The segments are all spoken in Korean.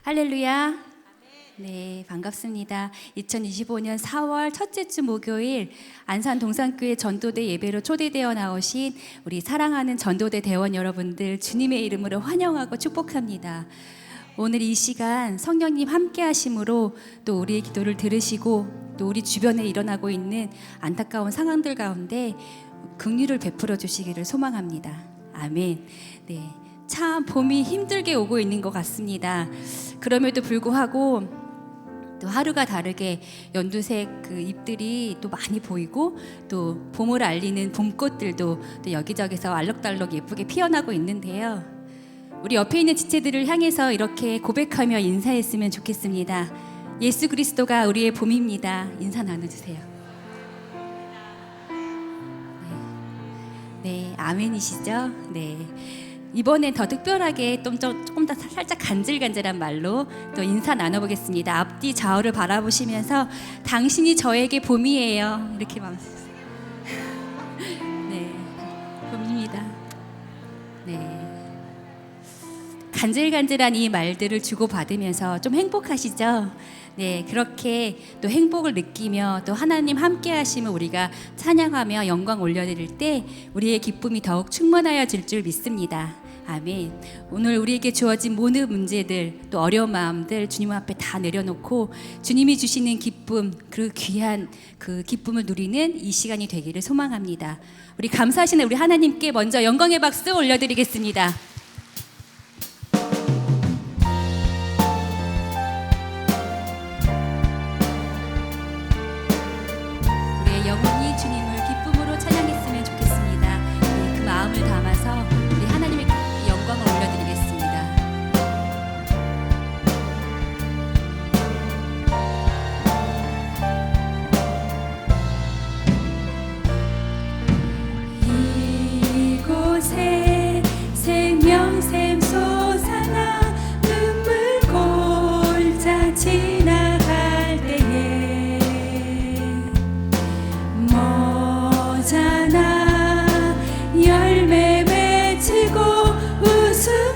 할렐루야. 네, 반갑습니다. 2025년 4월 첫째 주 목요일 안산 동산교회 전도대 예배로 초대되어 나오신 우리 사랑하는 전도대 대원 여러분들 주님의 이름으로 환영하고 축복합니다. 오늘 이 시간 성령님 함께 하심으로 또 우리의 기도를 들으시고 또 우리 주변에 일어나고 있는 안타까운 상황들 가운데 긍휼을 베풀어 주시기를 소망합니다. 아멘. 네. 참 봄이 힘들게 오고 있는 것 같습니다. 그럼에도 불구하고 또 하루가 다르게 연두색 그 잎들이 또 많이 보이고 또 봄을 알리는 봄꽃들도 또 여기저기서 알록달록 예쁘게 피어나고 있는데요. 우리 옆에 있는 지체들을 향해서 이렇게 고백하며 인사했으면 좋겠습니다. 예수 그리스도가 우리의 봄입니다. 인사 나눠주세요. 네, 아멘이시죠? 네. 이번엔 더 특별하게 조금 더 살짝 간질간질한 말로 또 인사 나눠보겠습니다. 앞뒤 좌우를 바라보시면서 당신이 저에게 봄이에요. 이렇게 말씀하세요. 네, 봄입니다. 네, 간질간질한 이 말들을 주고받으면서 좀 행복하시죠? 네, 그렇게 또 행복을 느끼며 또 하나님 함께 하시면 우리가 찬양하며 영광 올려드릴 때 우리의 기쁨이 더욱 충만하여질 줄 믿습니다. 아멘. 오늘 우리에게 주어진 모든 문제들 또 어려운 마음들 주님 앞에 다 내려놓고 주님이 주시는 기쁨, 그 귀한 그 기쁨을 누리는 이 시간이 되기를 소망합니다. 우리 감사하시는 우리 하나님께 먼저 영광의 박수 올려드리겠습니다. 영원히 주님을 기쁨으로 찬양했으면 좋겠습니다. 네, 그 마음을 담아서 우리 하나님의 영광을 올려드리겠습니다. 이곳에 생명샘 솟아나 눈물 골짜 지나갈 때에 모자나 열매 맺히고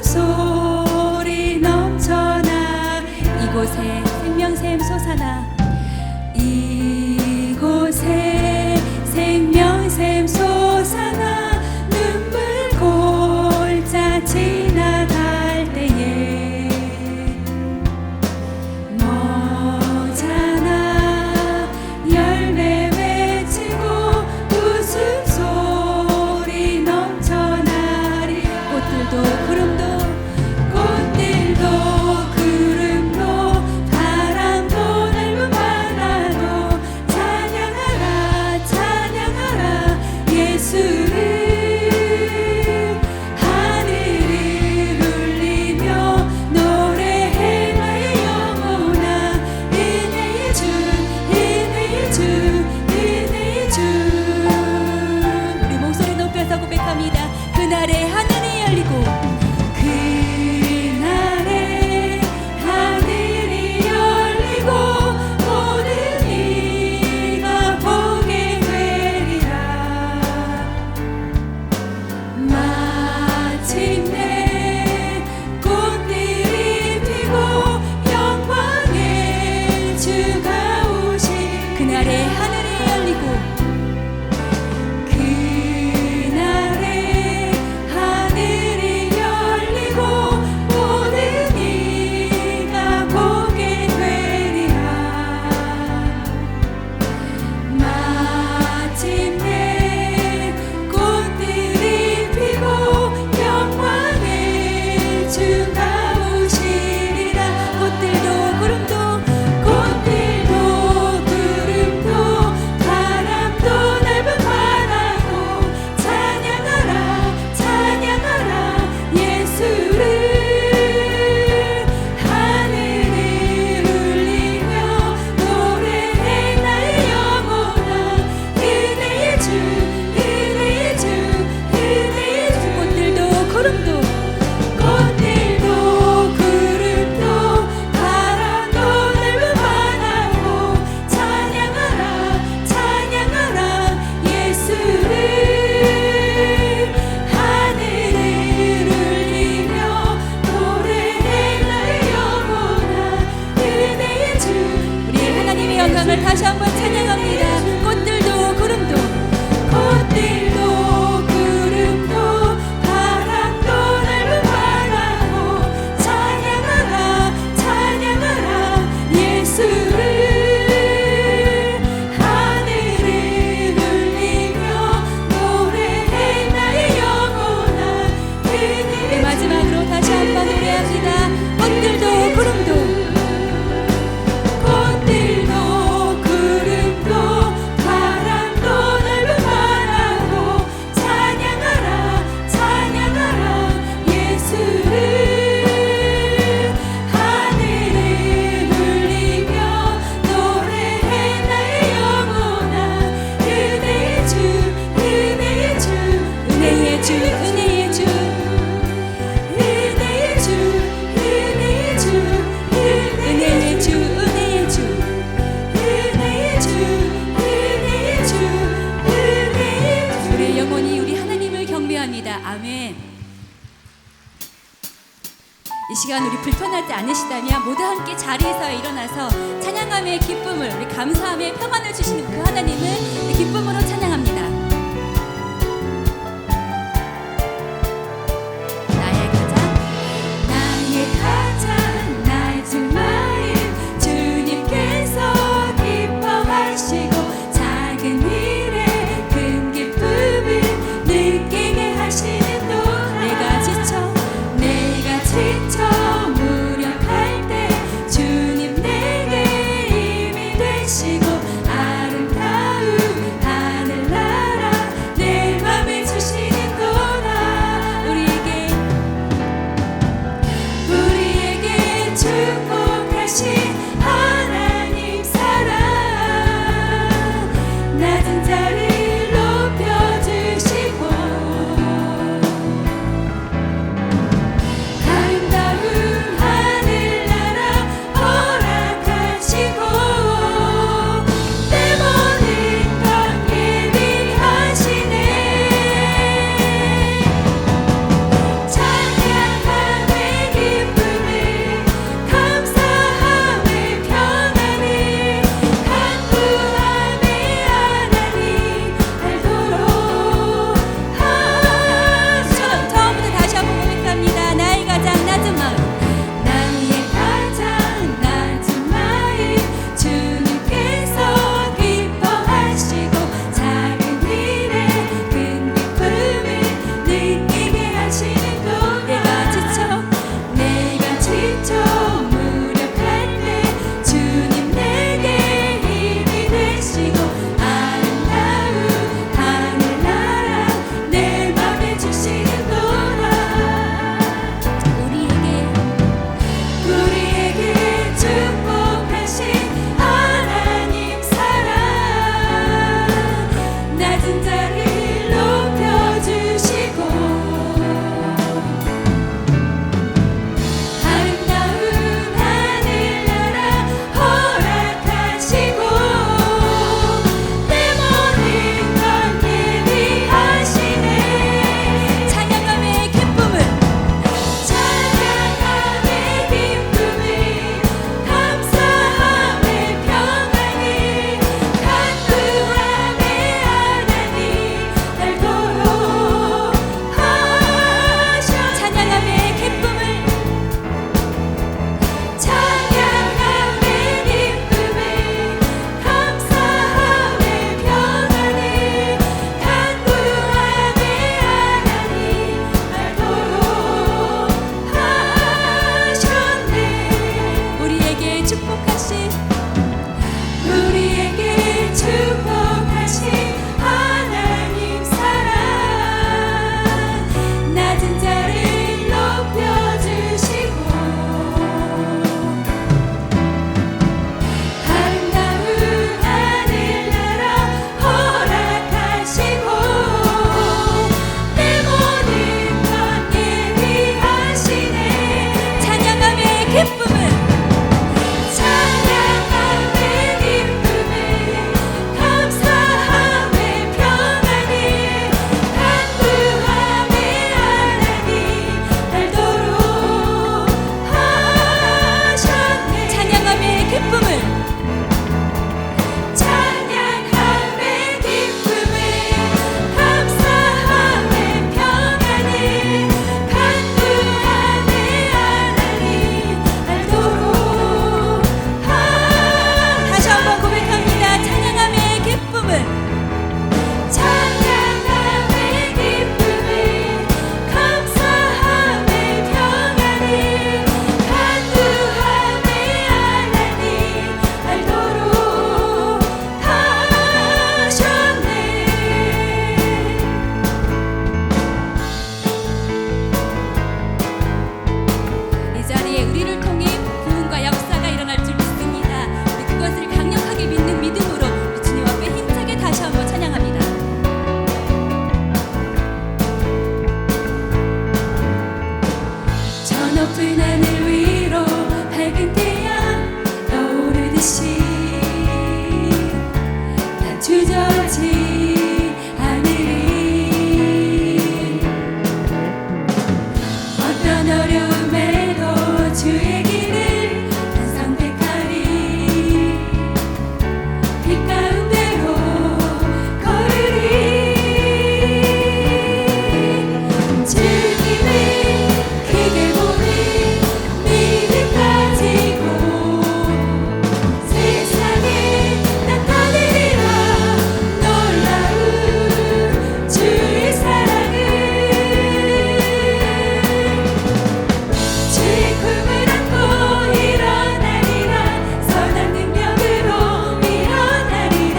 웃음소리 넘쳐나 이곳에 생명샘 솟아나 이곳에 생명샘 솟아나 눈물 골짜 지나갈 때에 모자나 열매 웃음소리 넘쳐나리 꽃들도 구름도 바람도 날고 마지막으로 다시 한번 노래합니다. 꽃들도 구름도 아멘. 이 시간 우리 불편하지 않으시다면 모두 함께 자리에서 일어나서 찬양함의 기쁨을, 우리 감사함의 평안을 주시는 그 하나님을 기쁨으로 찬양합니다. 나의 가장 낮은 마음 주님께서 기뻐하시고 작은 일에 큰 기쁨을 느끼게 하시는 지쳐 무력할 때 주님 내게 힘이 되시고 아름다운 높은 하늘 위로 밝은 태양 떠오르듯이 다 주저지 하늘이 어떤 어려움에도 주의 길을 난 선택하리 빛 가운데로 걸으리 주님을 크게 보니 믿음 가지고 세상에 나타내리라 놀라운 주의 사랑을 주의 꿈을 안고 일어나리라 선한 능력으로 일어나리라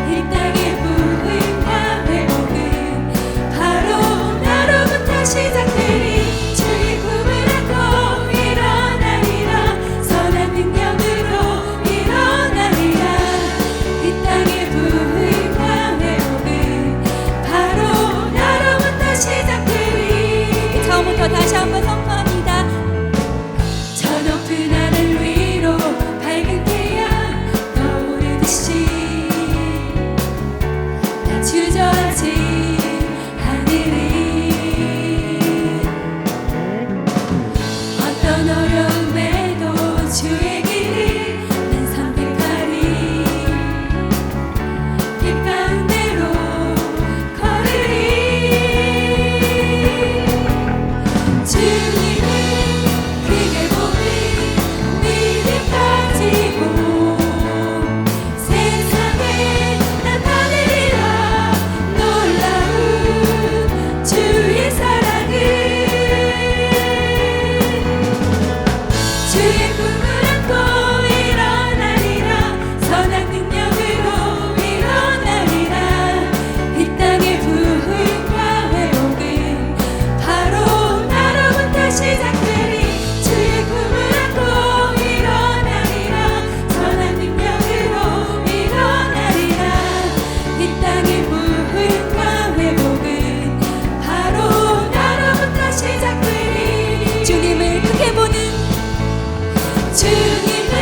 이 땅의 부흥과 회복은 바로 나로부터 시작되리 주의 꿈을 안고 일어나리라 선한 능력으로 일어나리라 이 땅의 부흥과 회복은 바로 나로부터 시작되리 처음부터 다시 한번 선포합니다. 저 높은 하늘 위로 밝은 태양 떠오르듯이 다 주저하지 하늘이 어떤 어려움에도 주의 길을 난 선택하리 빛 가운데로 걸으리 주님을 크게 보니 믿음 가지고 세상에 나타내리라 놀라운 주의 사랑을 주의 꿈을 안고 일어나리라 선한 능력으로 일어나리라 이 땅의 부흥과 회복은 바로 나로부터 시작되리 주의 꿈을 안고 일어나리라 선한 능력으로 일어나리라 이 땅의 부흥과 회복은 바로 나로부터 시작되리 주님을 크게 보는 주님을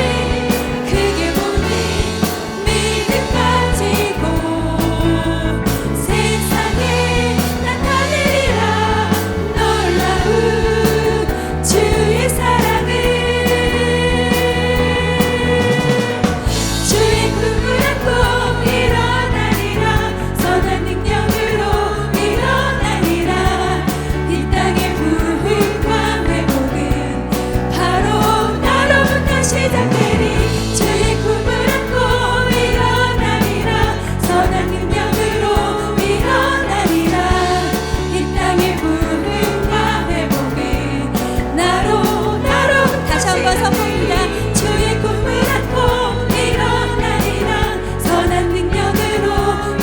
크게 보니 믿음 가지고 세상에 나타내리라 놀라운 주의 사랑을 주의 꿈을 안고 일어나리라 선한 능력으로 일어나리라 이 땅의 부흥과 회복은 바로 나로부터 시작되리 주의 꿈을 안고 일어나리라 선한 능력으로 일어나리라 이 땅의 부흥과 회복은 나로부터 다시 한번 선포합니다. 주의 꿈을 안고 일어나리라 선한 능력으로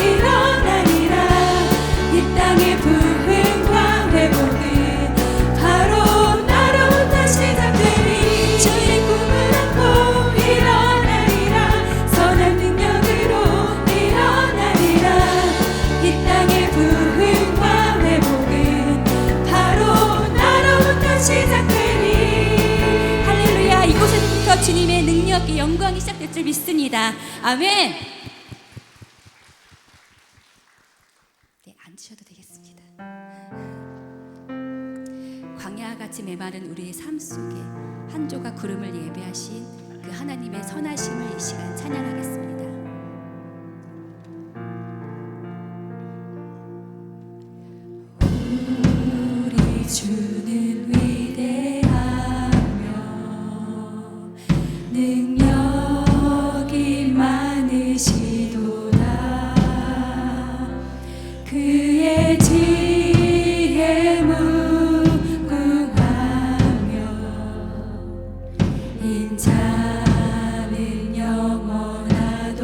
일어나리라 이 땅의 부흥과 회복은 바로 나로부터 시작되리 주의 꿈을 안고 일어나리라 선한 능력으로 일어나리라 이 땅의 부흥과 회복은 바로 나로부터 시작되리 할렐루야 이곳에서부터 주님의 능력이 영광이 시작될 줄 믿습니다. 아멘. 네, 앉으셔도 되겠습니다. 광야같이 메마른 우리의 삶 속에 한 조각 구름을 예배하신 그 하나님의 선하심을 이 시간 찬양하겠습니다. 우리 주는 위대하며 능력이 많으시도다 그의 지혜 무궁하며 인자는 영원하도다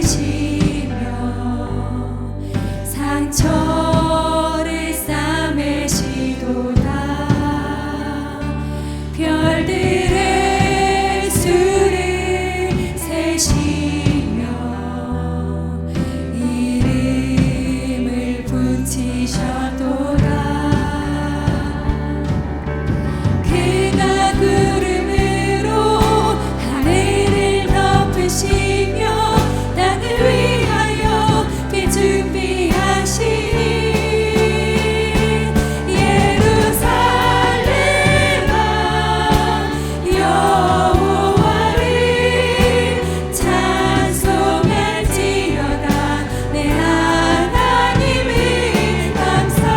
지시며 상처를 싸매시도다. 별들의 수를 세시며 이름을 붙이셨도다. 그가 구름으로 하늘을 덮으시며 땅을 위하여 비 준비하시니 예루살렘아 여호와를 찬송할지어다. 내 하나님을 감사함으로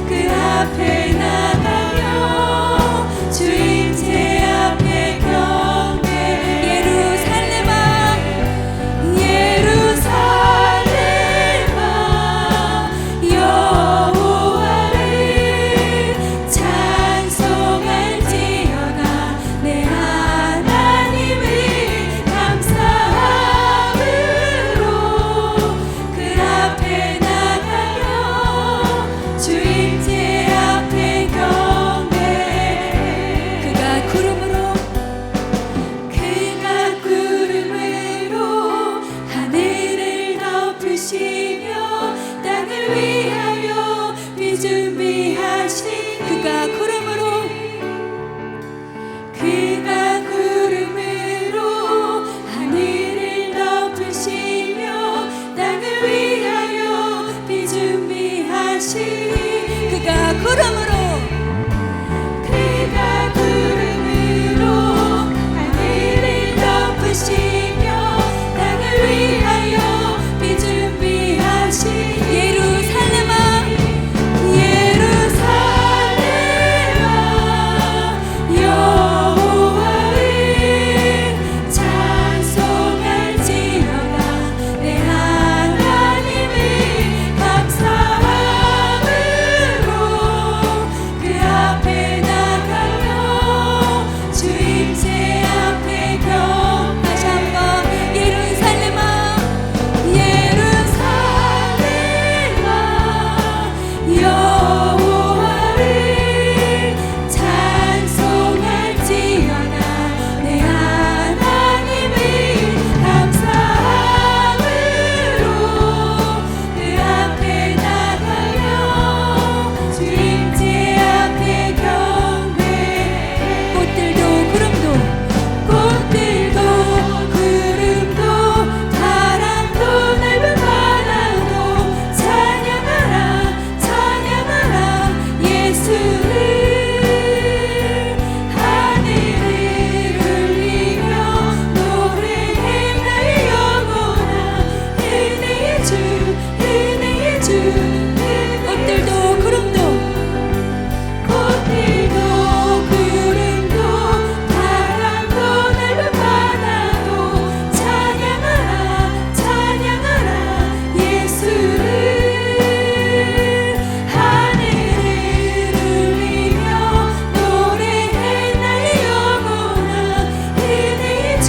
그 앞에 나가며 주임새 앞에 경배. 예루살렘아 예루살렘아 여호와를 찬송할지어다. 내 하나님을 감사함으로 그 앞에 나가며 주임새 앞에 경배. 그가 구름으로 하늘을 덮으시며 땅을 위하여 비 준비하신 그가 구름으로 하늘을 덮으시며 땅을 위하여 비 준비하신 그가 구름으로 하늘을 덮으시며 땅을 위하여 비 준비하신 예루살렘아 예루살렘아 여호와를 찬송할지어다. 내 하나님을 감사함으로 그 앞에 나가며 주임새 앞에 경. 다시 한번 예루살렘아 예루살렘아 여호와를 찬송할지어다. 내 하나님을 감사함으로 그 앞에 나가며 주임새 앞에 경배. 꽃들도 구름도 바람도 넓은 바다도 찬양하라 찬양하라 예수를. 하늘을 울리며 노래해 나의 영혼아 은혜의 주 은혜의 주. 꽃들도 구름도 바람도 넓은 바다도 찬양하라 찬양하라 예수를. 하늘을 울리며 노래해 나의 영혼아 은혜의 주.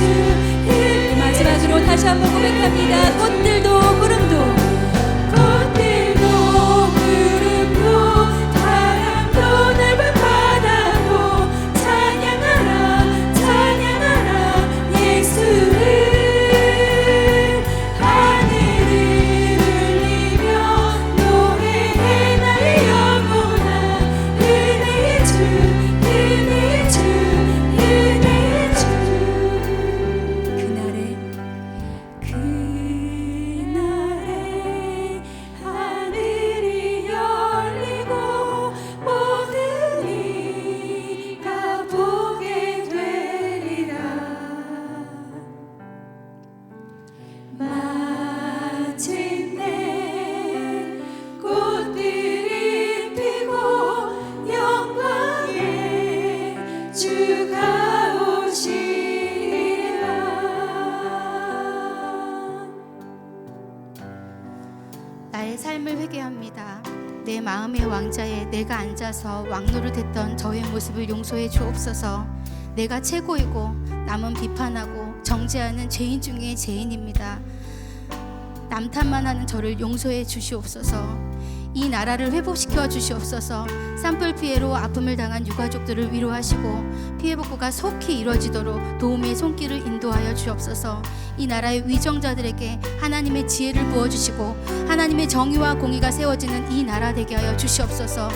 마지막으로 다시 한번 고백합니다. 꽃들도 구름도 바람도 넓은 바다도 찬양하라 찬양하라 예수를. 하늘을 울리며 노래해 나의 영혼아 은혜의 주 은혜의 주 은혜의 주. 그날에 하늘이 열리고 모든 이가 보게 되리라. 마침내 꽃들이 피고 영광의 주가 오시리라. 나의 삶을 회개합니다. 내 마음의 왕자에 내가 앉아서 왕노릇했던 저의 모습을 용서해 주옵소서. 내가 최고이고 남은 비판하고 정죄하는 죄인 중에 죄인입니다. 남탓만 하는 저를 용서해 주시옵소서. 이 나라를 회복시켜 주시옵소서. 산불 피해로 아픔을 당한 유가족들을 위로하시고 피해 복구가 속히 이루어지도록 도움의 손길을 인도하여 주옵소서. 이 나라의 위정자들에게 하나님의 지혜를 부어주시고 하나님의 정의와 공의가 세워지는 이 나라 되게 하여 주시옵소서.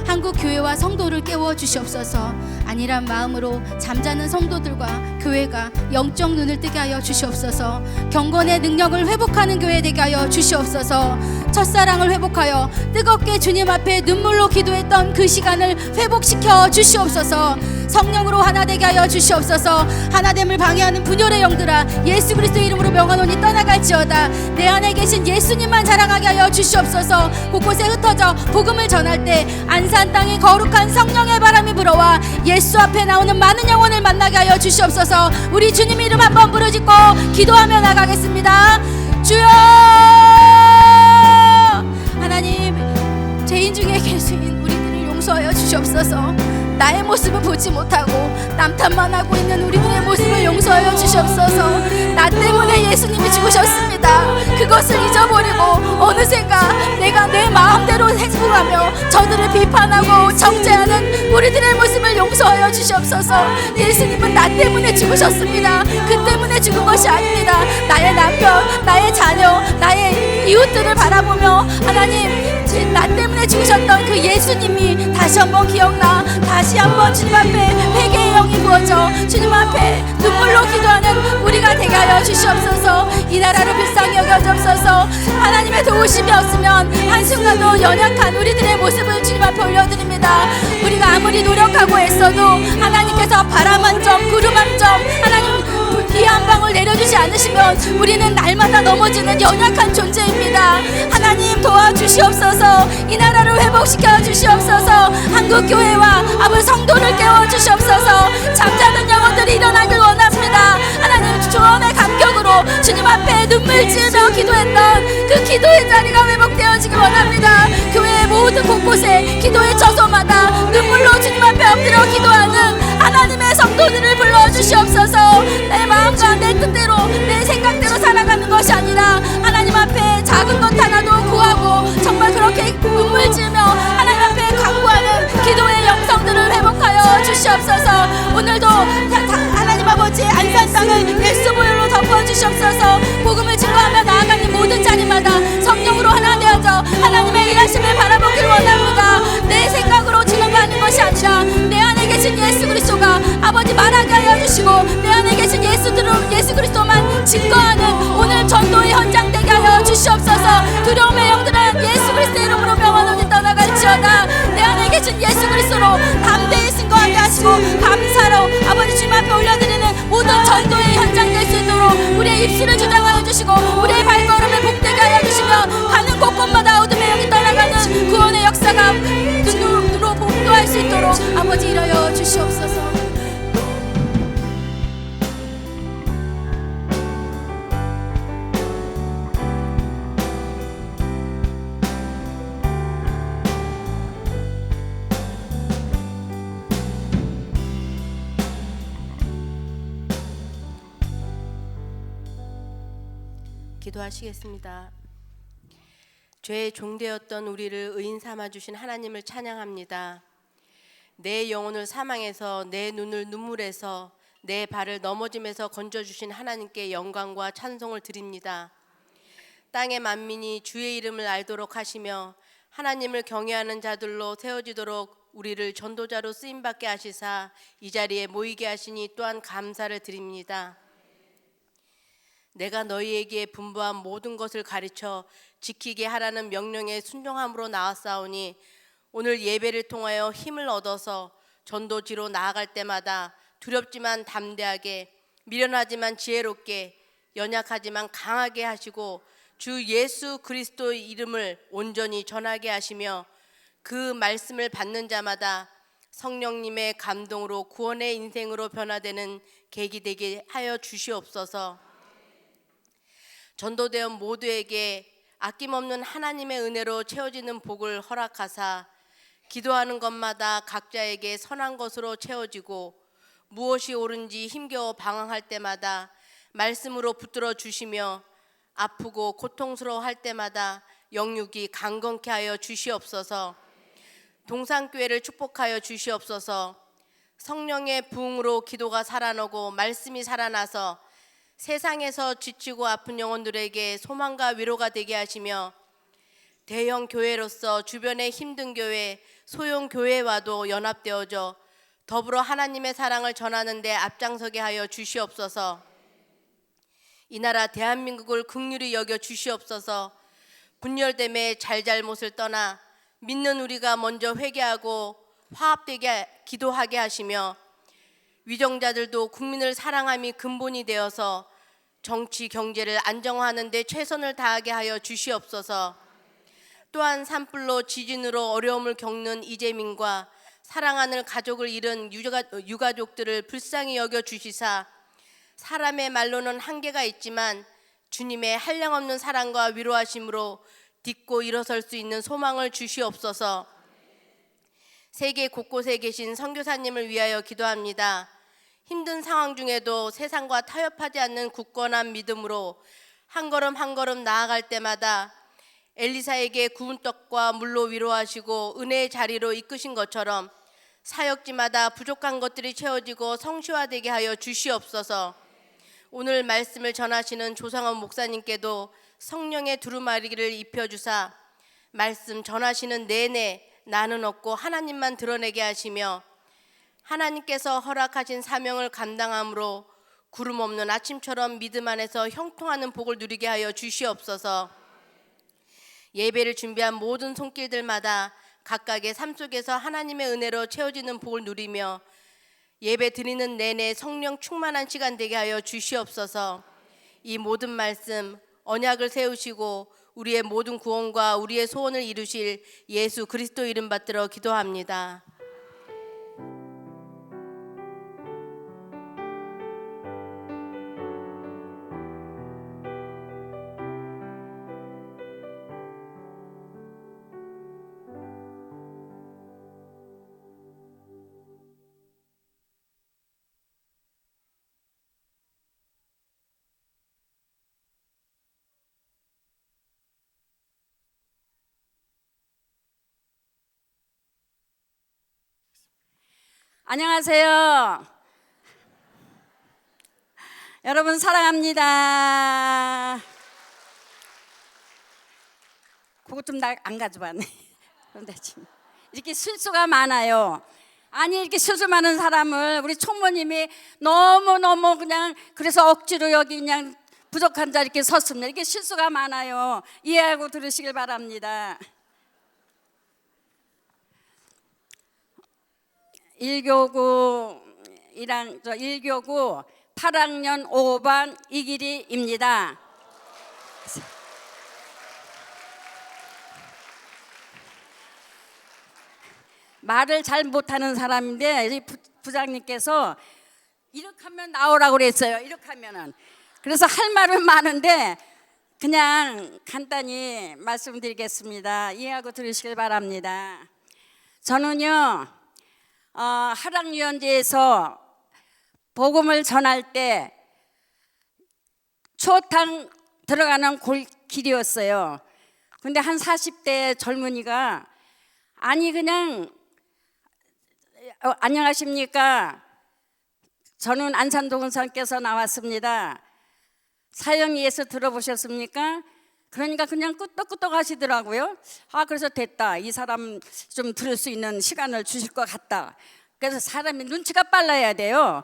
한국 교회와 성도를 깨워 주시옵소서. 안일한 마음으로 잠자는 성도들과 교회가 영적 눈을 뜨게 하여 주시옵소서. 경건의 능력을 회복하는 교회 되게 하여 주시옵소서. 첫사랑을 회복하여 뜨겁게 주님 앞에 눈물로 기도했던 그 시간을 회복시켜 주시옵소서. 성령으로 하나 되게 하여 주시옵소서. 하나됨을 방해하는 분열의 영들아, 예수 그리스도의 이름으로 명하노니 떠나갈지어다. 내 안에 계신 예수님만 자랑하게 하여 주시옵소서. 곳곳에 흩어져 복음을 전할 때 안산 땅에 거룩한 성령의 바람이 불어와 예수 앞에 나오는 많은 영혼을 만나게 하여 주시옵소서. 우리 주님 이름 한번 부르짖고 기도하며 나가겠습니다. 주여, 하나님, 죄인 중에 계신 우리들을 용서하여 주시옵소서. 나의 모습을 보지 못하고 남탓만 하고 있는 우리들의 모습을 용서하여 주시옵소서. 나 때문에 예수님이 죽으셨습니다. 그것을 잊어버리고 어느샌가 내가 내 마음대로 행동하며 저들을 비판하고 정죄하는 우리들의 모습을 용서하여 주시옵소서. 예수님은 나 때문에 죽으셨습니다. 그 때문에 죽은 것이 아닙니다. 나의 남편, 나의 자녀, 나의 이웃들을 바라보며 하나님, 나 때문에 죽으셨던 그 예수님이 다시 한번 기억나 다시 한번 주님 앞에 회개의 영이 부어져 주님 앞에 눈물로 기도하는 우리가 되게 하여 주시옵소서. 이 나라를 불쌍히 여겨주옵소서. 하나님의 도우심이 없으면 한순간도 연약한 우리들의 모습을 주님 앞에 올려드립니다. 우리가 아무리 노력하고 애써도 하나님께서 바람 한 점, 구름 한 점, 하나님 비 한 방울 내려주지 않으시면 우리는 날마다 넘어지는 연약한 존재입니다. 하나님 도와주시옵소서. 이 나라를 회복시켜 주시옵소서. 한국교회와 아버지 성도를 깨워주시옵소서. 잠자는 영혼들이 일어나길 원합니다. 하나님 주원의 감격으로 주님 앞에 눈물 지으며 기도했던 그 기도의 자리가 회복되어지길 원합니다. 교회의 모든 곳곳에 기도의 처소마다 눈물로 주님 앞에 엎드려 기도하는 하나님의 성도들을 불러주시옵소서. 내 마음과 내 뜻대로 내 생각대로 살아가는 것이 아니라 하나님 앞에 작은 것 하나도 구하고 정말 그렇게 눈물 지으며 하나님 앞에 간구하는 기도의 영성들을 회복하여 주시옵소서. 오늘도 하나님 아버지 안산 땅을 예수 보혈로 덮어주시옵소서. 복음을 증거하며 나아가는 모든 자리마다 성령으로 하나 되어져 하나님의 일하심을 바라보길 원합니다. 내 생각으로 진행하는 것이 아니라 내 안에 계신 예수 그리스도가 아버지 말하게 하여 주시고 내 안에 계신 예수 그리스도만 증거하는 오늘 전도의 현장 되게 하여 주시옵소서. 두려움의 영들은 예수 그리스도의 이름으로 명하노니 떠나갈지어다. 내 안에 계신 예수 그리스도로 담대히 승거하게 하시고 감사로 아버지 주님 앞에 올려드리는 모든 전도의 현장 될 수 있도록 우리의 입술을 주장하여 주시고 우리의 발걸음을 복되게 하여 주시며 가는 곳곳마다 어둠의 영이 떠나가는 구원의 역사가 눈으로 복도할 수 있도록 아버지 일하여 주시옵소서. 기도하시겠습니다. 죄의 종되었던 우리를 의인 삼아 주신 하나님을 찬양합니다. 내 영혼을 사망에서 내 눈을 눈물에서 내 발을 넘어짐에서 건져주신 하나님께 영광과 찬송을 드립니다. 땅의 만민이 주의 이름을 알도록 하시며 하나님을 경외하는 자들로 세워지도록 우리를 전도자로 쓰임받게 하시사 이 자리에 모이게 하시니 또한 감사를 드립니다. 내가 너희에게 분부한 모든 것을 가르쳐 지키게 하라는 명령에 순종함으로 나왔사오니 오늘 예배를 통하여 힘을 얻어서 전도지로 나아갈 때마다 두렵지만 담대하게, 미련하지만 지혜롭게, 연약하지만 강하게 하시고 주 예수 그리스도의 이름을 온전히 전하게 하시며 그 말씀을 받는 자마다 성령님의 감동으로 구원의 인생으로 변화되는 계기 되게 하여 주시옵소서. 전도대원 모두에게 아낌없는 하나님의 은혜로 채워지는 복을 허락하사 기도하는 것마다 각자에게 선한 것으로 채워지고 무엇이 옳은지 힘겨워 방황할 때마다 말씀으로 붙들어 주시며 아프고 고통스러워 할 때마다 영육이 강건케 하여 주시옵소서. 동산교회를 축복하여 주시옵소서. 성령의 부흥으로 기도가 살아나고 말씀이 살아나서 세상에서 지치고 아픈 영혼들에게 소망과 위로가 되게 하시며 대형 교회로서 주변의 힘든 교회, 소형 교회와도 연합되어져 더불어 하나님의 사랑을 전하는 데 앞장서게 하여 주시옵소서. 이 나라 대한민국을 긍휼히 여겨 주시옵소서. 분열됨의 잘잘못을 떠나 믿는 우리가 먼저 회개하고 화합되게 기도하게 하시며 위정자들도 국민을 사랑함이 근본이 되어서 정치 경제를 안정화하는 데 최선을 다하게 하여 주시옵소서. 또한 산불로 지진으로 어려움을 겪는 이재민과 사랑하는 가족을 잃은 유가족들을 불쌍히 여겨 주시사 사람의 말로는 한계가 있지만 주님의 한량없는 사랑과 위로하심으로 딛고 일어설 수 있는 소망을 주시옵소서. 세계 곳곳에 계신 선교사님을 위하여 기도합니다. 힘든 상황 중에도 세상과 타협하지 않는 굳건한 믿음으로 한 걸음 한 걸음 나아갈 때마다 엘리사에게 구운 떡과 물로 위로하시고 은혜의 자리로 이끄신 것처럼 사역지마다 부족한 것들이 채워지고 성취화되게 하여 주시옵소서. 오늘 말씀을 전하시는 조상원 목사님께도 성령의 두루마리를 입혀주사 말씀 전하시는 내내 나는 없고 하나님만 드러내게 하시며 하나님께서 허락하신 사명을 감당함으로 구름 없는 아침처럼 믿음 안에서 형통하는 복을 누리게 하여 주시옵소서. 예배를 준비한 모든 손길들마다 각각의 삶 속에서 하나님의 은혜로 채워지는 복을 누리며 예배 드리는 내내 성령 충만한 시간 되게 하여 주시옵소서. 이 모든 말씀 언약을 세우시고 우리의 모든 구원과 우리의 소원을 이루실 예수 그리스도 이름 받들어 기도합니다. 안녕하세요. 여러분 사랑합니다. 그것 좀 나 안 가져왔네. 그런데 지금 이렇게 실수가 많아요. 아니 이렇게 실수 많은 사람을 우리 총무님이 너무 그냥 그래서 억지로 여기 그냥 부족한 자 이렇게 섰습니다. 이렇게 실수가 많아요. 이해하고 들으시길 바랍니다. 1교구 8학년 5반 이길이입니다. 말을 잘 못하는 사람인데 부장님께서 이렇게 하면 나오라고 그랬어요. 이렇게 하면은. 그래서 할 말은 많은데 그냥 간단히 말씀드리겠습니다. 이해하고 들으시길 바랍니다. 저는요 하락유원지에서 복음을 전할 때 초탕 들어가는 길이었어요. 근데 한 40대 젊은이가 아니 그냥 안녕하십니까, 저는 안산동산께서 나왔습니다. 사형리에서 들어보셨습니까? 그러니까 그냥 끄떡끄떡 하시더라고요. 그래서 됐다, 이 사람 좀 들을 수 있는 시간을 주실 것 같다. 그래서 사람이 눈치가 빨라야 돼요.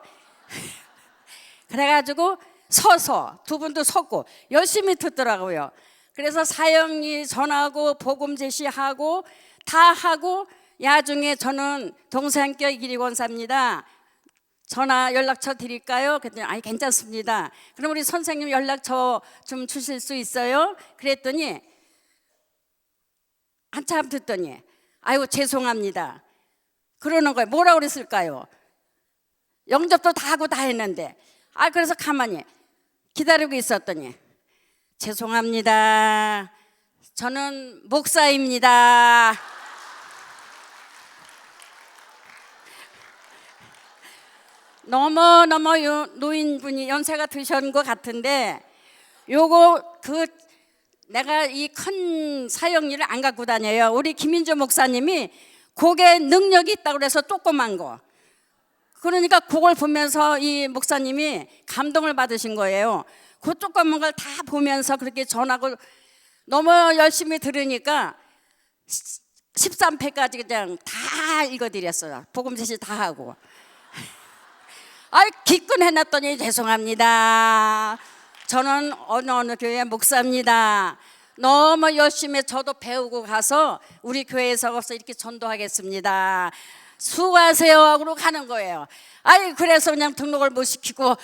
그래가지고 서서 두 분도 섰고 열심히 듣더라고요. 그래서 사형리 전하고 복음 제시하고 다 하고 야중에 저는 동산교회 기리권사입니다. 전화 연락처 드릴까요? 그랬더니 아니 괜찮습니다. 그럼 우리 선생님 연락처 좀 주실 수 있어요? 그랬더니 한참 듣더니 아이고 죄송합니다 그러는 거예요. 뭐라고 그랬을까요? 영접도 다 하고 다 했는데 그래서 가만히 기다리고 있었더니 죄송합니다, 저는 목사입니다. 너무너무 노인분이 연세가 드신 것 같은데 요거 내가 이 큰 사형리를 안 갖고 다녀요. 우리 김인조 목사님이 그게 능력이 있다고 그래서 조그만 거. 그러니까 그걸 보면서 이 목사님이 감동을 받으신 거예요. 그 조그만 걸 다 보면서 그렇게 전하고 너무 열심히 들으니까 13회까지 그냥 다 읽어드렸어요. 복음 제시 다 하고. 아이 기껏 해놨더니 죄송합니다. 저는 어느 교회 목사입니다. 너무 열심히 저도 배우고 가서 우리 교회에서 이렇게 전도하겠습니다. 수고하세요 하고 가는 거예요. 아이 그래서 그냥 등록을 못 시키고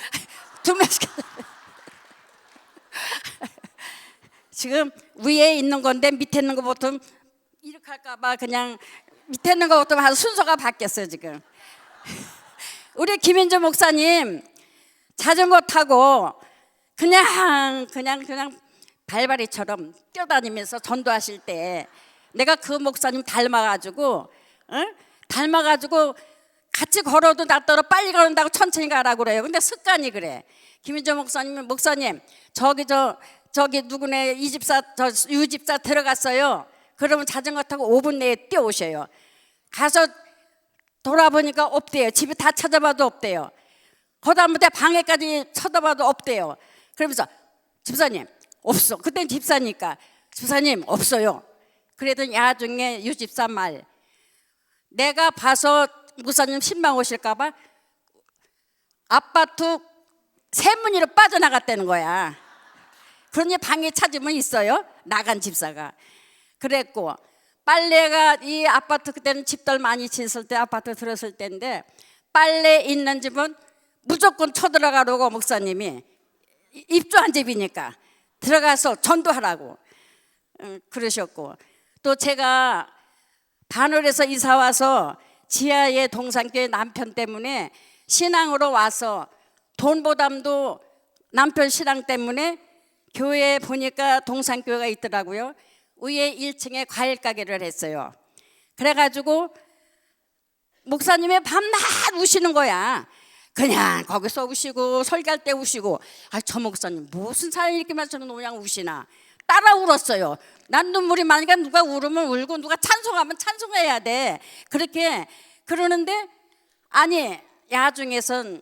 지금 위에 있는 건데 밑에 있는 거 보통 이렇게 할까봐 그냥 밑에 있는 거 보통 한 순서가 바뀌었어요 지금. 우리 김인조 목사님 자전거 타고 그냥 발바리처럼 뛰어다니면서 전도하실 때 내가 그 목사님 닮아가지고 같이 걸어도 낫더러 빨리 걸은다고 천천히 가라고 그래요. 근데 습관이 그래. 김인조 목사님 저기 누구네 유집사 들어갔어요. 그러면 자전거 타고 5분 내에 뛰어오셔요. 가서 돌아보니까 없대요. 집에 다 찾아봐도 없대요. 거다못해 방에까지 쳐다봐도 없대요. 그러면서 집사님 없어. 그땐 집사니까 집사님 없어요. 그래도 야중에 유집사 말 내가 봐서 목사님 신방 오실까 봐 아파트 세문으로 빠져나갔다는 거야. 그러니 방에 찾으면 있어요. 나간 집사가. 그랬고 빨래가 이 아파트 그때는 집들 많이 짓을 때 아파트 들었을 때인데 빨래 있는 집은 무조건 쳐들어가라고 목사님이 입주한 집이니까 들어가서 전도하라고 그러셨고 또 제가 반월에서 이사 와서 지하에 동산교회 남편 때문에 신앙으로 와서 돈보담도 남편 신앙 때문에 교회에 보니까 동산교회가 있더라고요. 위에 1층에 과일 가게를 했어요. 그래가지고 목사님이 밤낮 우시는 거야. 그냥 거기서 우시고 설교할 때 우시고 저 목사님 무슨 사연이 이렇게 많아서 그냥 우시나 따라 울었어요. 난 눈물이 많으니까 누가 울으면 울고 누가 찬송하면 찬송해야 돼. 그렇게 그러는데 아니 야중에선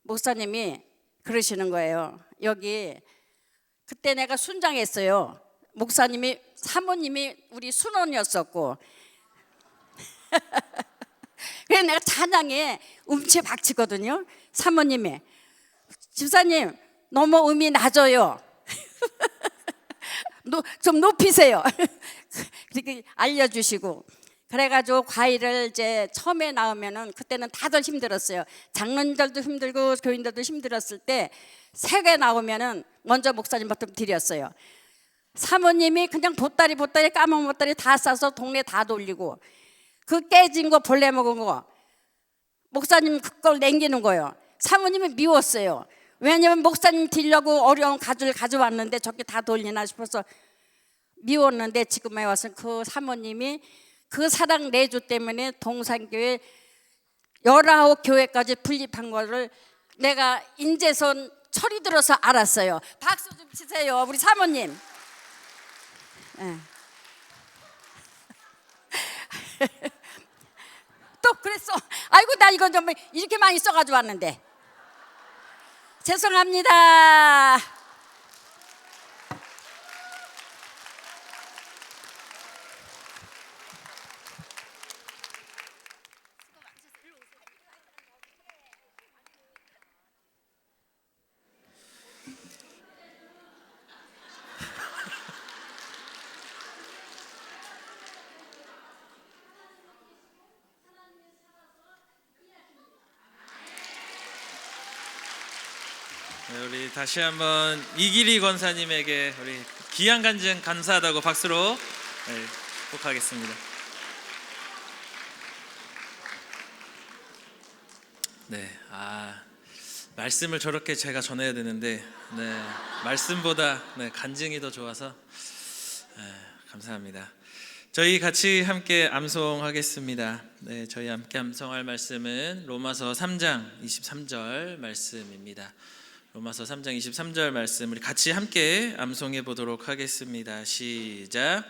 목사님이 그러시는 거예요. 여기 그때 내가 순장했어요. 목사님이 사모님이 우리 순원이었었고 그래서 내가 찬양에 음치박치거든요. 사모님이 집사님 너무 음이 낮아요. 좀 높이세요. 그렇게 알려주시고 그래가지고 과일을 이제 처음에 나오면은 그때는 다들 힘들었어요. 장로님들도 힘들고 교인들도 힘들었을 때 3개 나오면은 먼저 목사님부터 드렸어요. 사모님이 그냥 보따리 까만 보따리 다 싸서 동네 다 돌리고 그 깨진 거 벌레 먹은 거 목사님 그걸 남기는 거예요. 사모님이 미웠어요. 왜냐면 목사님 드리려고 어려운 가죽을 가져왔는데 저렇게 다 돌리나 싶어서 미웠는데 지금에 와서 그 사모님이 그 사랑 내주 때문에 동산교회 19교회까지 분립한 거를 내가 인제선 철이 들어서 알았어요. 박수 좀 치세요 우리 사모님. 네. 또 그랬어. 아이고 나 이거 좀 이렇게 많이 써가지고 왔는데 죄송합니다. 네, 우리 다시 한번 이기리 권사님에게 우리 귀한 간증 감사하다고 박수로 축복하겠습니다. 네, 말씀을 저렇게 제가 전해야 되는데 말씀보다 간증이 더 좋아서 감사합니다. 저희 같이 함께 암송하겠습니다. 네, 저희 함께 암송할 말씀은 로마서 3장 23절 말씀입니다. 로마서 3장 23절 말씀 우리 같이 함께 암송해 보도록 하겠습니다. 시작.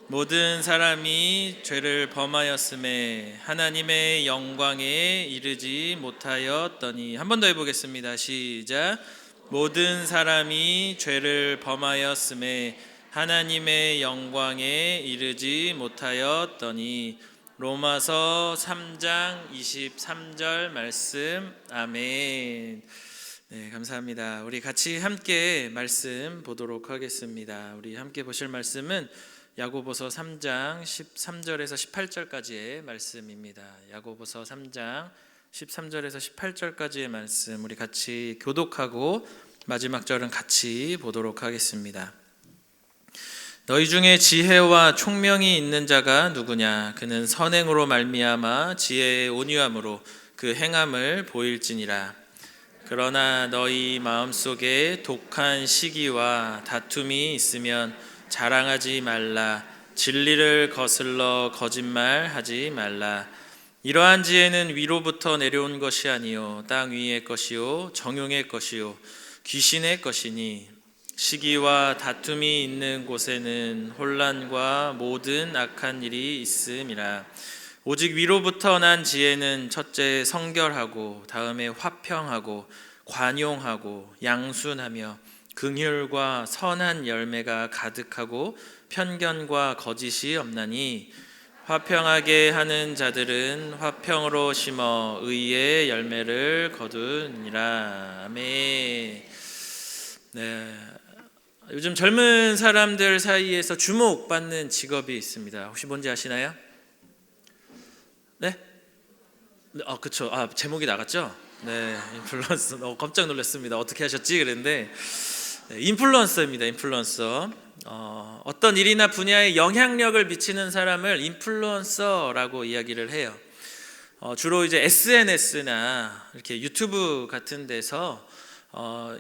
모든 사람이 죄를 범하였음에 하나님의 영광에 이르지 못하였더니. 한 번 더 해보겠습니다. 시작. 모든 사람이 죄를 범하였음에 하나님의 영광에 이르지 못하였더니. 로마서 3장 23절 말씀. 아멘. 네, 감사합니다. 우리 같이 함께 말씀 보도록 하겠습니다. 우리 함께 보실 말씀은 야고보서 3장 13절에서 18절까지의 말씀입니다. 야고보서 3장 13절에서 18절까지의 말씀 우리 같이 교독하고 마지막 절은 같이 보도록 하겠습니다. 너희 중에 지혜와 총명이 있는 자가 누구냐? 그는 선행으로 말미암아 지혜의 온유함으로 그 행함을 보일지니라. 그러나 너희 마음속에 독한 시기와 다툼이 있으면 자랑하지 말라. 진리를 거슬러 거짓말하지 말라. 이러한 지혜는 위로부터 내려온 것이 아니요 땅 위의 것이요 정욕의 것이요 귀신의 것이니 시기와 다툼이 있는 곳에는 혼란과 모든 악한 일이 있음이라. 오직 위로부터 난 지혜는 첫째 성결하고 다음에 화평하고 관용하고 양순하며 긍휼과 선한 열매가 가득하고 편견과 거짓이 없나니 화평하게 하는 자들은 화평으로 심어 의의 열매를 거두니라. 아멘. 네. 요즘 젊은 사람들 사이에서 주목받는 직업이 있습니다. 혹시 뭔지 아시나요? 네? 그쵸. 제목이 나갔죠? 네, 인플루언서. 깜짝 놀랐습니다. 어떻게 하셨지? 그랬는데 인플루언서입니다. 인플루언서. 어떤 일이나 분야에 영향력을 미치는 사람을 인플루언서라고 이야기를 해요. 주로 이제 SNS나 이렇게 유튜브 같은 데서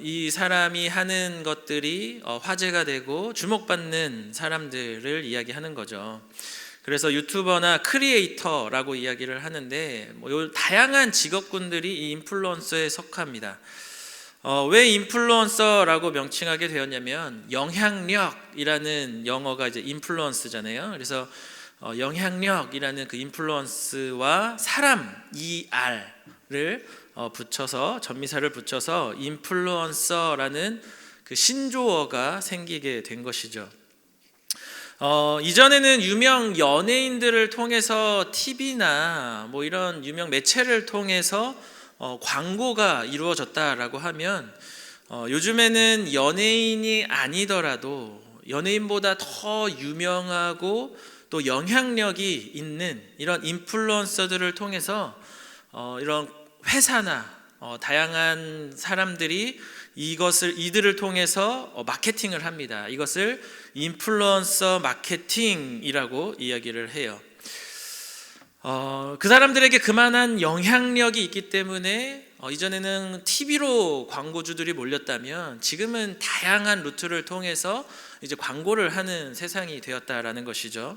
이 사람이 하는 것들이 화제가 되고 주목받는 사람들을 이야기하는 거죠. 그래서 유튜버나 크리에이터라고 이야기를 하는데 요 다양한 직업군들이 이 인플루언서에 속합니다. 왜 인플루언서라고 명칭하게 되었냐면 영향력이라는 영어가 이제 인플루언스잖아요. 그래서 영향력이라는 그 인플루언스와 사람 ER를 붙여서 전미사를 붙여서 인플루언서라는 그 신조어가 생기게 된 것이죠. 이전에는 유명 연예인들을 통해서 TV나 뭐 이런 유명 매체를 통해서 광고가 이루어졌다라고 하면 요즘에는 연예인이 아니더라도 연예인보다 더 유명하고 또 영향력이 있는 이런 인플루언서들을 통해서 이런 회사나 다양한 사람들이 이들을 통해서 마케팅을 합니다. 이것을 인플루언서 마케팅이라고 이야기를 해요. 그 사람들에게 그만한 영향력이 있기 때문에 이전에는 TV로 광고주들이 몰렸다면 지금은 다양한 루트를 통해서 이제 광고를 하는 세상이 되었다라는 것이죠.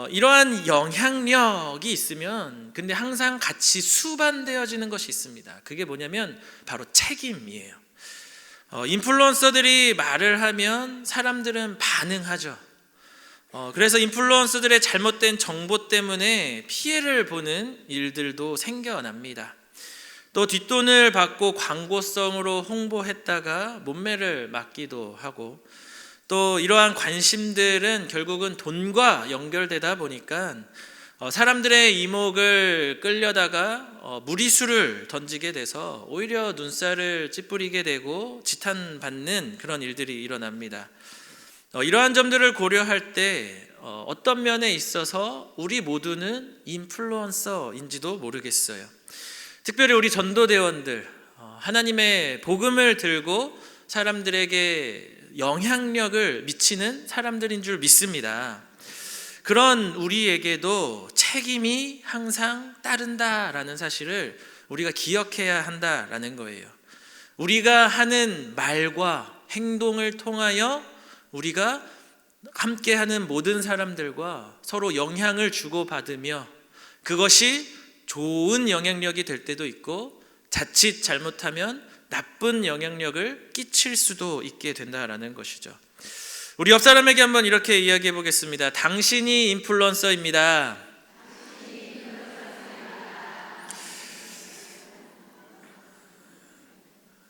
이러한 영향력이 있으면 근데 항상 같이 수반되어지는 것이 있습니다. 그게 뭐냐면 바로 책임이에요. 인플루언서들이 말을 하면 사람들은 반응하죠. 그래서 인플루언서들의 잘못된 정보 때문에 피해를 보는 일들도 생겨납니다. 또 뒷돈을 받고 광고성으로 홍보했다가 몸매를 맞기도 하고 또 이러한 관심들은 결국은 돈과 연결되다 보니까 사람들의 이목을 끌려다가 무리수를 던지게 돼서 오히려 눈살을 찌푸리게 되고 지탄받는 그런 일들이 일어납니다. 이러한 점들을 고려할 때 어떤 면에 있어서 우리 모두는 인플루언서인지도 모르겠어요. 특별히 우리 전도대원들 하나님의 복음을 들고 사람들에게 영향력을 미치는 사람들인 줄 믿습니다. 그런 우리에게도 책임이 항상 따른다라는 사실을 우리가 기억해야 한다라는 거예요. 우리가 하는 말과 행동을 통하여 우리가 함께하는 모든 사람들과 서로 영향을 주고받으며 그것이 좋은 영향력이 될 때도 있고 자칫 잘못하면 나쁜 영향력을 끼칠 수도 있게 된다라는 것이죠. 우리 옆 사람에게 한번 이렇게 이야기해 보겠습니다. 당신이 인플루언서입니다.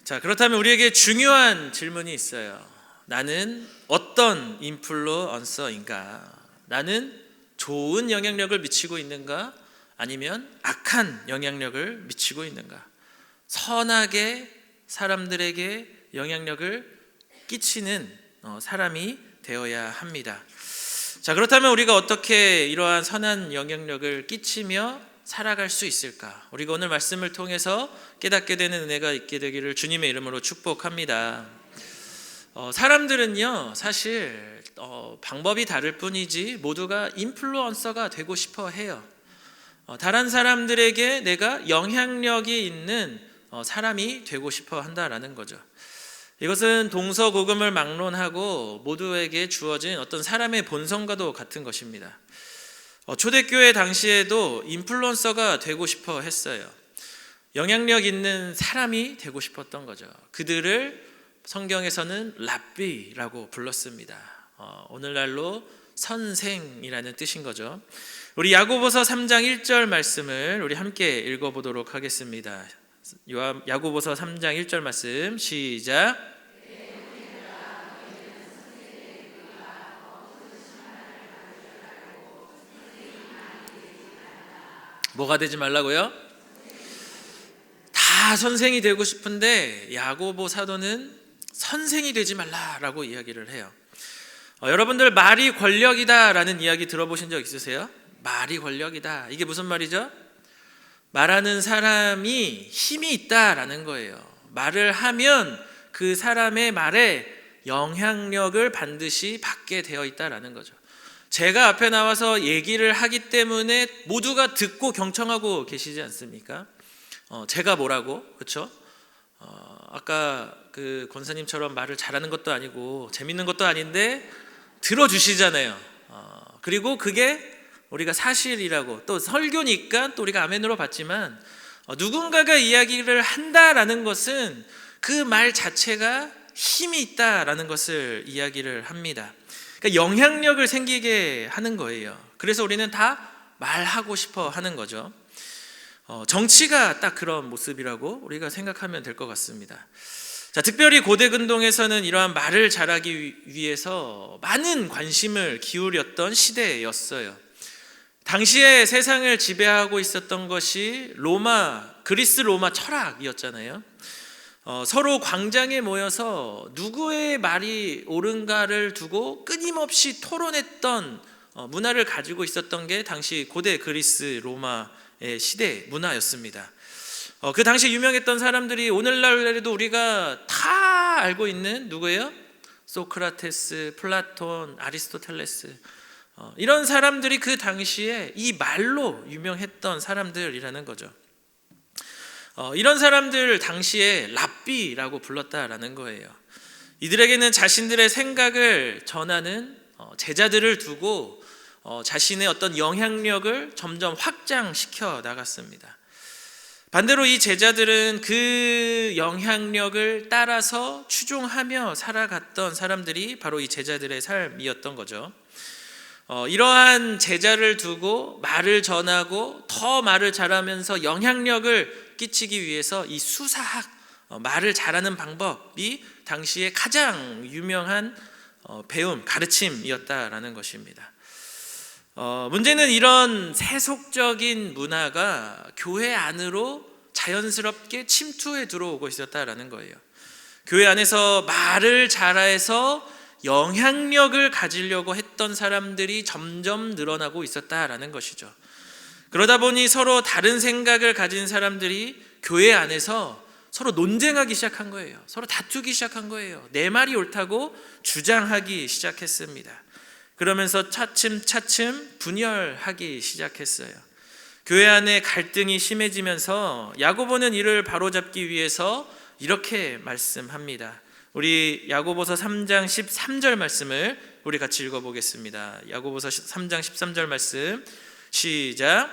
자, 그렇다면 우리에게 중요한 질문이 있어요. 나는 어떤 인플루언서인가? 나는 좋은 영향력을 미치고 있는가? 아니면 악한 영향력을 미치고 있는가? 선하게 사람들에게 영향력을 끼치는 사람이 되어야 합니다. 자, 그렇다면 우리가 어떻게 이러한 선한 영향력을 끼치며 살아갈 수 있을까? 우리가 오늘 말씀을 통해서 깨닫게 되는 은혜가 있게 되기를 주님의 이름으로 축복합니다. 사람들은요, 사실 방법이 다를 뿐이지 모두가 인플루언서가 되고 싶어 해요. 다른 사람들에게 내가 영향력이 있는 사람이 되고 싶어 한다라는 거죠. 이것은 동서고금을 막론하고 모두에게 주어진 어떤 사람의 본성과도 같은 것입니다. 초대교회 당시에도 인플루언서가 되고 싶어 했어요. 영향력 있는 사람이 되고 싶었던 거죠. 그들을 성경에서는 랍비라고 불렀습니다. 오늘날로 선생이라는 뜻인 거죠. 우리 야고보서 3장 1절 말씀을 우리 함께 읽어보도록 하겠습니다. 야고보서 3장 1절 말씀 시작. 뭐가 되지 말라고요? 다 선생이 되고 싶은데 야고보 사도는 선생이 되지 말라라고 이야기를 해요. 여러분들 말이 권력이다라는 이야기 들어보신 적 있으세요? 말이 권력이다. 이게 무슨 말이죠? 말하는 사람이 힘이 있다라는 거예요. 말을 하면 그 사람의 말에 영향력을 반드시 받게 되어 있다라는 거죠. 제가 앞에 나와서 얘기를 하기 때문에 모두가 듣고 경청하고 계시지 않습니까? 제가 뭐라고? 그렇죠? 아까 그 권사님처럼 말을 잘하는 것도 아니고 재밌는 것도 아닌데 들어주시잖아요. 그리고 그게 우리가 사실이라고, 또 설교니까 또 우리가 아멘으로 받지만 누군가가 이야기를 한다라는 것은 그 말 자체가 힘이 있다라는 것을 이야기를 합니다. 그러니까 영향력을 생기게 하는 거예요. 그래서 우리는 다 말하고 싶어 하는 거죠. 정치가 딱 그런 모습이라고 우리가 생각하면 될 것 같습니다. 자, 특별히 고대 근동에서는 이러한 말을 잘하기 위해서 많은 관심을 기울였던 시대였어요. 당시에 세상을 지배하고 있었던 것이 그리스 로마 철학이었잖아요. 서로 광장에 모여서 누구의 말이 옳은가를 두고 끊임없이 토론했던 문화를 가지고 있었던 게 당시 고대 그리스 로마의 시대 문화였습니다. 그 당시 유명했던 사람들이 오늘날에도 우리가 다 알고 있는 누구예요? 소크라테스, 플라톤, 아리스토텔레스, 이런 사람들이 그 당시에 이 말로 유명했던 사람들이라는 거죠. 이런 사람들 당시에 랍비라고 불렀다라는 거예요. 이들에게는 자신들의 생각을 전하는 제자들을 두고 자신의 어떤 영향력을 점점 확장시켜 나갔습니다. 반대로 이 제자들은 그 영향력을 따라서 추종하며 살아갔던 사람들이 바로 이 제자들의 삶이었던 거죠. 이러한 제자를 두고 말을 전하고 더 말을 잘하면서 영향력을 끼치기 위해서 이 수사학, 말을 잘하는 방법이 당시에 가장 유명한 배움, 가르침이었다라는 것입니다. 문제는 이런 세속적인 문화가 교회 안으로 자연스럽게 침투해 들어오고 있었다라는 거예요. 교회 안에서 말을 잘해서 영향력을 가지려고 했던 사람들이 점점 늘어나고 있었다라는 것이죠. 그러다 보니 서로 다른 생각을 가진 사람들이 교회 안에서 서로 논쟁하기 시작한 거예요. 서로 다투기 시작한 거예요. 내 말이 옳다고 주장하기 시작했습니다. 그러면서 차츰차츰 분열하기 시작했어요. 교회 안에 갈등이 심해지면서 야고보는 이를 바로잡기 위해서 이렇게 말씀합니다. 우리 야고보서 3장 13절 말씀을 우리 같이 읽어보겠습니다. 야고보서 3장 13절 말씀 시작.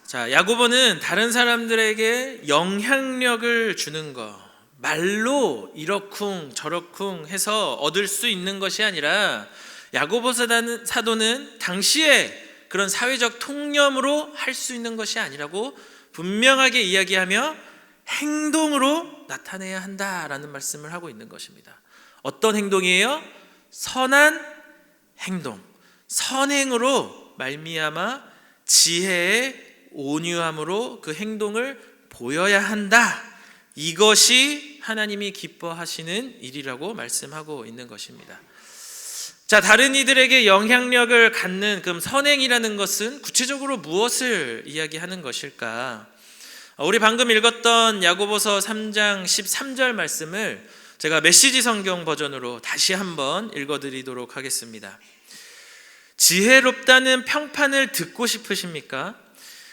자, 야고보는 다른 사람들에게 영향력을 주는 것, 말로 이러쿵 저러쿵 해서 얻을 수 있는 것이 아니라 야고보 사도는 당시에 그런 사회적 통념으로 할 수 있는 것이 아니라고 분명하게 이야기하며 행동으로 나타내야 한다라는 말씀을 하고 있는 것입니다. 어떤 행동이에요? 선한 행동, 선행으로 말미암아 지혜의 온유함으로 그 행동을 보여야 한다. 이것이 하나님이 기뻐하시는 일이라고 말씀하고 있는 것입니다. 자, 다른 이들에게 영향력을 갖는 그 선행이라는 것은 구체적으로 무엇을 이야기하는 것일까? 우리 방금 읽었던 야고보서 3장 13절 말씀을 제가 메시지 성경 버전으로 다시 한번 읽어드리도록 하겠습니다. 지혜롭다는 평판을 듣고 싶으십니까?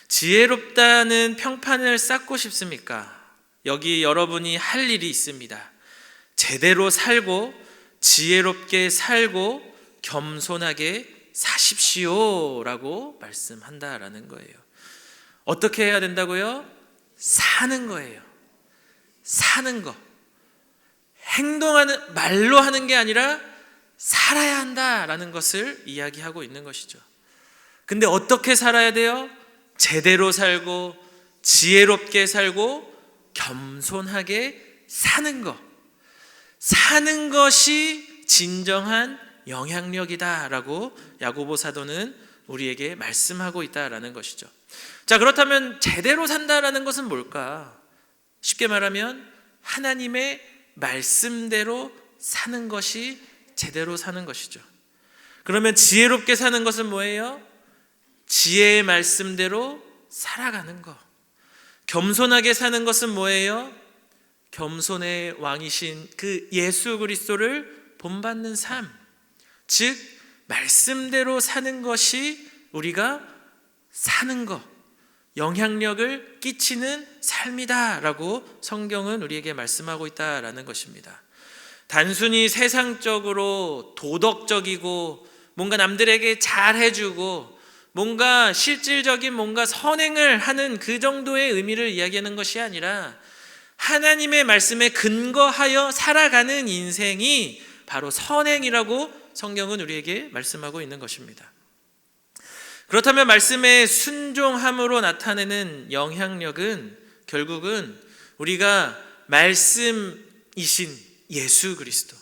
지혜롭다는 평판을 쌓고 싶습니까? 여기 여러분이 할 일이 있습니다. 제대로 살고 지혜롭게 살고 겸손하게 사십시오라고 말씀한다라는 거예요. 어떻게 해야 된다고요? 사는 거예요. 사는 거. 행동하는, 말로 하는 게 아니라 살아야 한다라는 것을 이야기하고 있는 것이죠. 근데 어떻게 살아야 돼요? 제대로 살고 지혜롭게 살고 겸손하게 사는 것. 사는 것이 진정한 영향력이다라고 야고보 사도는 우리에게 말씀하고 있다라는 것이죠. 자, 그렇다면 제대로 산다라는 것은 뭘까? 쉽게 말하면 하나님의 말씀대로 사는 것이 제대로 사는 것이죠. 그러면 지혜롭게 사는 것은 뭐예요? 지혜의 말씀대로 살아가는 것. 겸손하게 사는 것은 뭐예요? 겸손의 왕이신 그 예수 그리스도를 본받는 삶, 즉 말씀대로 사는 것이 우리가 사는 것, 영향력을 끼치는 삶이다라고 성경은 우리에게 말씀하고 있다라는 것입니다. 단순히 세상적으로 도덕적이고 뭔가 남들에게 잘해주고 뭔가 실질적인 뭔가 선행을 하는 그 정도의 의미를 이야기하는 것이 아니라 하나님의 말씀에 근거하여 살아가는 인생이 바로 선행이라고 성경은 우리에게 말씀하고 있는 것입니다. 그렇다면 말씀의 순종함으로 나타내는 영향력은 결국은 우리가 말씀이신 예수 그리스도,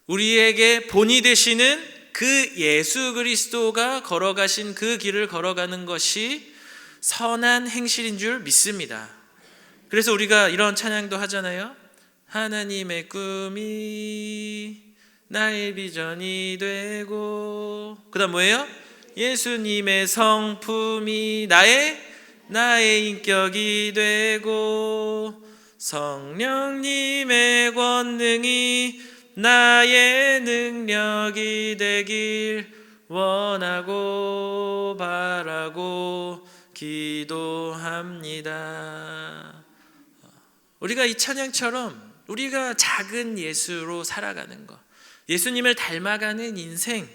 우리에게 본이 되시는 그 예수 그리스도가 걸어가신 그 길을 걸어가는 것이 선한 행실인 줄 믿습니다. 그래서 우리가 이런 찬양도 하잖아요. 하나님의 꿈이 나의 비전이 되고, 그 다음 뭐예요? 예수님의 성품이 나의 인격이 되고, 성령님의 권능이 나의 능력이 되길 원하고 바라고 기도합니다. 우리가 이 찬양처럼 우리가 작은 예수로 살아가는 것, 예수님을 닮아가는 인생,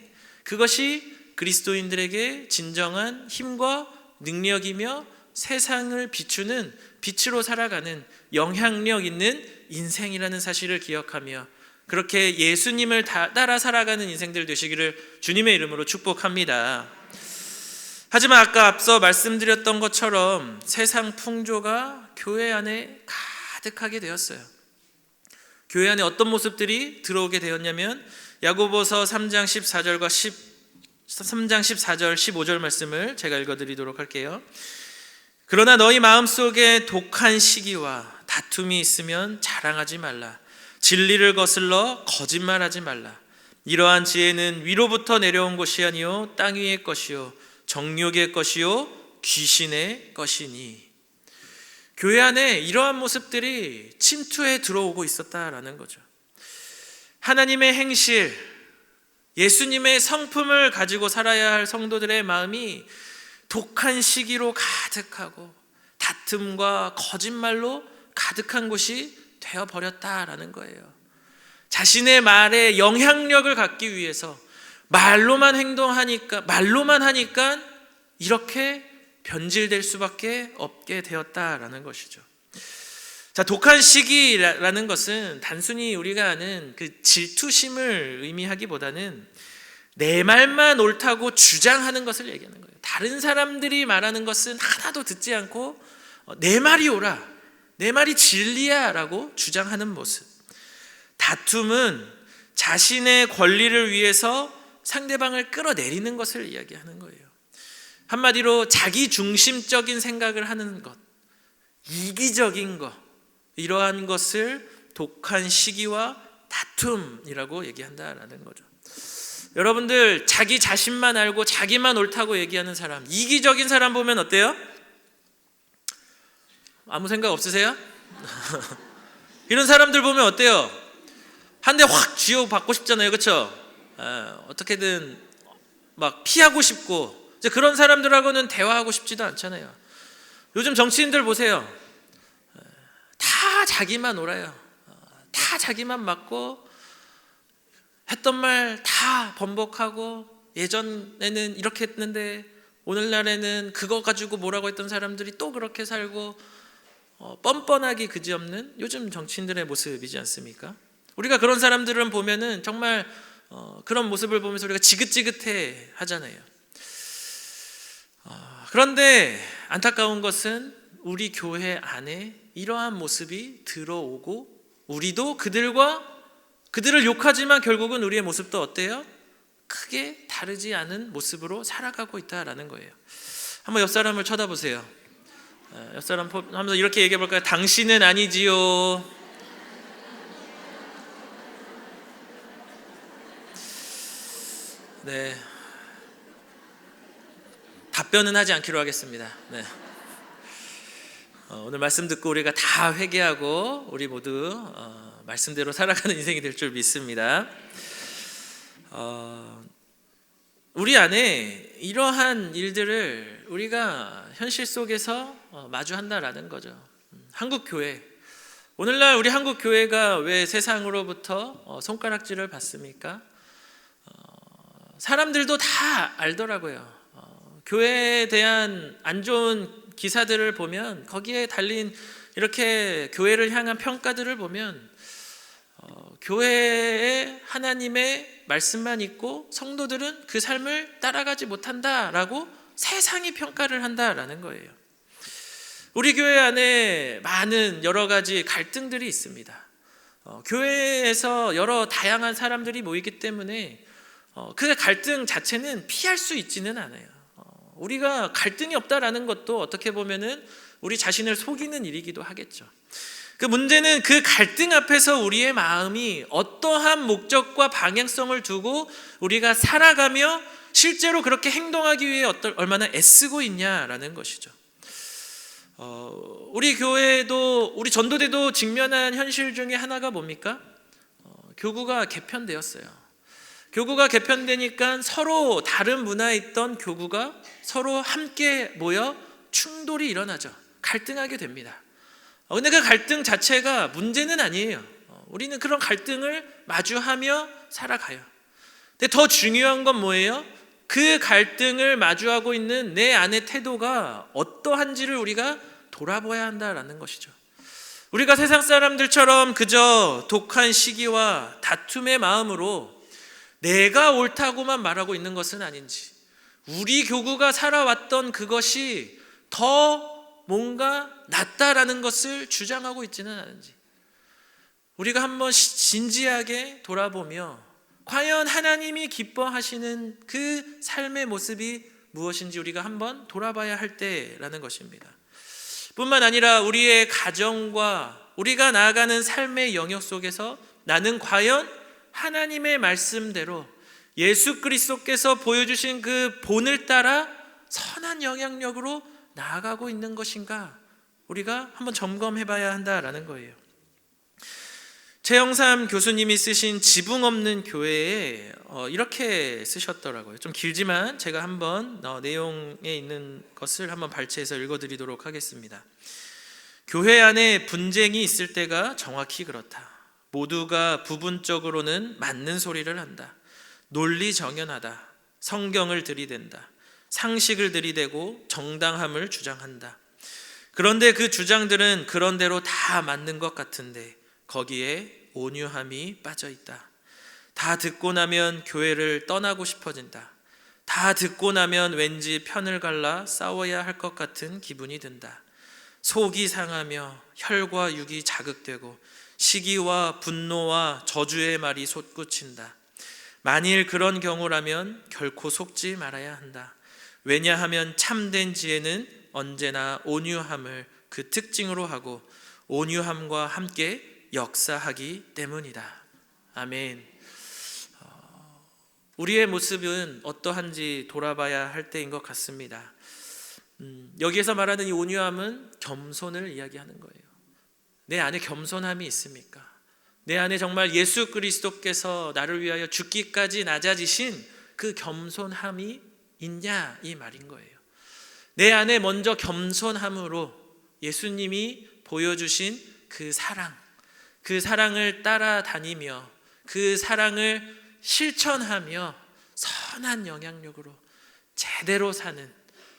그것이 그리스도인들에게 진정한 힘과 능력이며 세상을 비추는 빛으로 살아가는 영향력 있는 인생이라는 사실을 기억하며 그렇게 예수님을 따라 살아가는 인생들 되시기를 주님의 이름으로 축복합니다. 하지만 아까 앞서 말씀드렸던 것처럼 세상 풍조가 교회 안에 가득하게 되었어요. 교회 안에 어떤 모습들이 들어오게 되었냐면 야고보서 3장 14절 15절 말씀을 제가 읽어드리도록 할게요. 그러나 너희 마음속에 독한 시기와 다툼이 있으면 자랑하지 말라. 진리를 거슬러 거짓말하지 말라. 이러한 지혜는 위로부터 내려온 것이 아니요 땅 위의 것이요 정욕의 것이요 귀신의 것이니. 교회 안에 이러한 모습들이 침투해 들어오고 있었다라는 거죠. 하나님의 행실, 예수님의 성품을 가지고 살아야 할 성도들의 마음이 독한 시기로 가득하고 다툼과 거짓말로 가득한 곳이 되어버렸다라는 거예요. 자신의 말에 영향력을 갖기 위해서 말로만 하니까 이렇게 변질될 수밖에 없게 되었다라는 것이죠. 자, 독한 시기라는 것은 단순히 우리가 아는 그 질투심을 의미하기보다는 내 말만 옳다고 주장하는 것을 얘기하는 거예요. 다른 사람들이 말하는 것은 하나도 듣지 않고 내 말이 옳아, 내 말이 진리야 라고 주장하는 모습. 다툼은 자신의 권리를 위해서 상대방을 끌어내리는 것을 이야기하는 거예요. 한마디로 자기 중심적인 생각을 하는 것, 이기적인 것, 이러한 것을 독한 시기와 다툼이라고 얘기한다라는 거죠. 여러분들, 자기 자신만 알고 자기만 옳다고 얘기하는 사람, 이기적인 사람 보면 어때요? 아무 생각 없으세요? 이런 사람들 보면 어때요? 한 대 확 쥐어 받고 싶잖아요, 그렇죠? 어떻게든 막 피하고 싶고, 이제 그런 사람들하고는 대화하고 싶지도 않잖아요. 요즘 정치인들 보세요. 다 자기만 옳아요. 다 자기만 맞고, 했던 말 다 번복하고, 예전에는 이렇게 했는데 오늘날에는 그거 가지고 뭐라고 했던 사람들이 또 그렇게 살고, 뻔뻔하기 그지없는 요즘 정치인들의 모습이지 않습니까? 우리가 그런 사람들은 보면은 정말 그런 모습을 보면서 우리가 지긋지긋해 하잖아요. 그런데 안타까운 것은 우리 교회 안에 이러한 모습이 들어오고, 우리도 그들을 욕하지만 결국은 우리의 모습도 어때요? 크게 다르지 않은 모습으로 살아가고 있다라는 거예요. 한번 옆 사람을 쳐다보세요. 옆 사람 하면서 이렇게 얘기해 볼까요? 당신은 아니지요. 네, 답변은 하지 않기로 하겠습니다. 네. 오늘 말씀 듣고 우리가 다 회개하고 우리 모두 말씀대로 살아가는 인생이 될 줄 믿습니다. 우리 안에 이러한 일들을 우리가 현실 속에서 마주한다라는 거죠. 한국 교회, 오늘날 우리 한국 교회가 왜 세상으로부터 손가락질을 받습니까? 사람들도 다 알더라고요. 교회에 대한 안 좋은 기사들을 보면, 거기에 달린 이렇게 교회를 향한 평가들을 보면 교회에 하나님의 말씀만 있고 성도들은 그 삶을 따라가지 못한다라고 세상이 평가를 한다라는 거예요. 우리 교회 안에 많은 여러 가지 갈등들이 있습니다. 교회에서 여러 다양한 사람들이 모이기 때문에 그 갈등 자체는 피할 수 있지는 않아요. 우리가 갈등이 없다라는 것도 어떻게 보면은 우리 자신을 속이는 일이기도 하겠죠. 그 문제는 그 갈등 앞에서 우리의 마음이 어떠한 목적과 방향성을 두고 우리가 살아가며 실제로 그렇게 행동하기 위해 얼마나 애쓰고 있냐라는 것이죠. 우리 교회도, 우리 전도대도 직면한 현실 중에 하나가 뭡니까? 교구가 개편되었어요. 교구가 개편되니까 서로 다른 문화에 있던 교구가 서로 함께 모여 충돌이 일어나죠. 갈등하게 됩니다. 근데 그 갈등 자체가 문제는 아니에요. 우리는 그런 갈등을 마주하며 살아가요. 근데 더 중요한 건 뭐예요? 그 갈등을 마주하고 있는 내 안의 태도가 어떠한지를 우리가 돌아봐야 한다라는 것이죠. 우리가 세상 사람들처럼 그저 독한 시기와 다툼의 마음으로 내가 옳다고만 말하고 있는 것은 아닌지, 우리 교구가 살아왔던 그것이 더 뭔가 낫다라는 것을 주장하고 있지는 않은지, 우리가 한번 진지하게 돌아보며 과연 하나님이 기뻐하시는 그 삶의 모습이 무엇인지 우리가 한번 돌아봐야 할 때라는 것입니다. 뿐만 아니라 우리의 가정과 우리가 나아가는 삶의 영역 속에서 나는 과연 하나님의 말씀대로 예수 그리스도께서 보여주신 그 본을 따라 선한 영향력으로 나아가고 있는 것인가, 우리가 한번 점검해 봐야 한다라는 거예요. 최영삼 교수님이 쓰신 지붕 없는 교회에 이렇게 쓰셨더라고요. 좀 길지만 제가 한번 내용에 있는 것을 한번 발췌해서 읽어드리도록 하겠습니다. 교회 안에 분쟁이 있을 때가 정확히 그렇다. 모두가 부분적으로는 맞는 소리를 한다. 논리정연하다. 성경을 들이댄다. 상식을 들이대고 정당함을 주장한다. 그런데 그 주장들은 그런대로 다 맞는 것 같은데 거기에 온유함이 빠져 있다. 다 듣고 나면 교회를 떠나고 싶어진다. 다 듣고 나면 왠지 편을 갈라 싸워야 할 것 같은 기분이 든다. 속이 상하며 혈과 육이 자극되고 시기와 분노와 저주의 말이 솟구친다. 만일 그런 경우라면 결코 속지 말아야 한다. 왜냐하면 참된 지혜는 언제나 온유함을 그 특징으로 하고 온유함과 함께 역사하기 때문이다. 아멘. 우리의 모습은 어떠한지 돌아봐야 할 때인 것 같습니다. 여기에서 말하는 이 온유함은 겸손을 이야기하는 거예요. 내 안에 겸손함이 있습니까? 내 안에 정말 예수 그리스도께서 나를 위하여 죽기까지 낮아지신 그 겸손함이 있냐 이 말인 거예요. 내 안에 먼저 겸손함으로 예수님이 보여주신 그 사랑을 따라다니며 그 사랑을 실천하며 선한 영향력으로 제대로 사는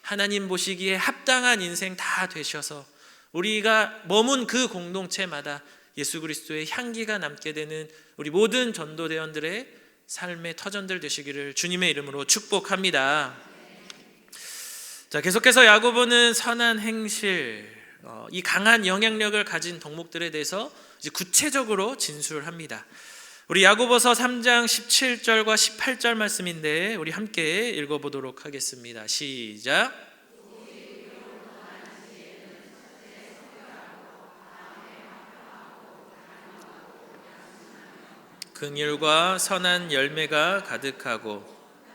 하나님 보시기에 합당한 인생 다 되셔서 우리가 머문 그 공동체마다 예수 그리스도의 향기가 남게 되는 우리 모든 전도대원들의 삶의 터전들 되시기를 주님의 이름으로 축복합니다. 자, 계속해서 야고보는 선한 행실, 이 강한 영향력을 가진 덕목들에 대해서 이제 구체적으로 진술합니다. 우리 야고보서 3장 17절과 18절 말씀인데 우리 함께 읽어보도록 하겠습니다. 시작. 긍휼과 선한 열매가 가득하고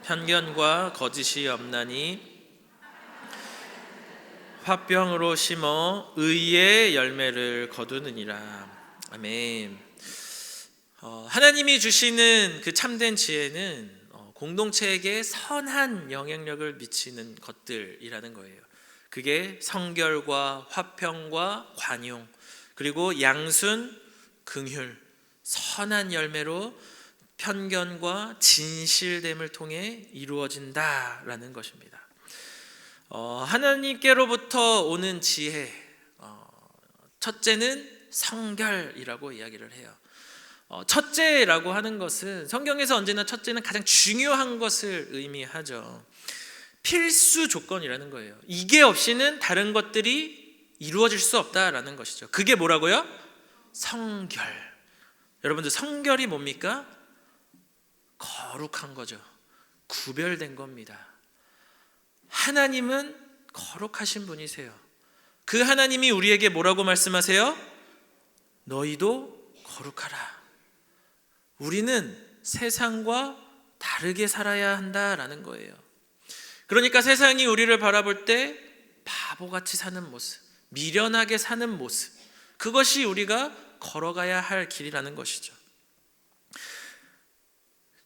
편견과 거짓이 없나니 화병으로 심어 의의 열매를 거두느니라. 아멘. 하나님이 주시는 그 참된 지혜는 공동체에게 선한 영향력을 미치는 것들이라는 거예요. 그게 성결과 화평과 관용, 그리고 양순, 긍휼, 선한 열매로 편견과 진실됨을 통해 이루어진다라는 것입니다. 하나님께로부터 오는 지혜, 첫째는 성결이라고 이야기를 해요. 첫째라고 하는 것은 성경에서 언제나 첫째는 가장 중요한 것을 의미하죠. 필수 조건이라는 거예요. 이게 없이는 다른 것들이 이루어질 수 없다라는 것이죠. 그게 뭐라고요? 성결. 여러분들 성결이 뭡니까? 거룩한 거죠. 구별된 겁니다. 하나님은 거룩하신 분이세요. 그 하나님이 우리에게 뭐라고 말씀하세요? 너희도 거룩하라. 우리는 세상과 다르게 살아야 한다라는 거예요. 그러니까 세상이 우리를 바라볼 때 바보같이 사는 모습, 미련하게 사는 모습, 그것이 우리가 걸어가야 할 길이라는 것이죠.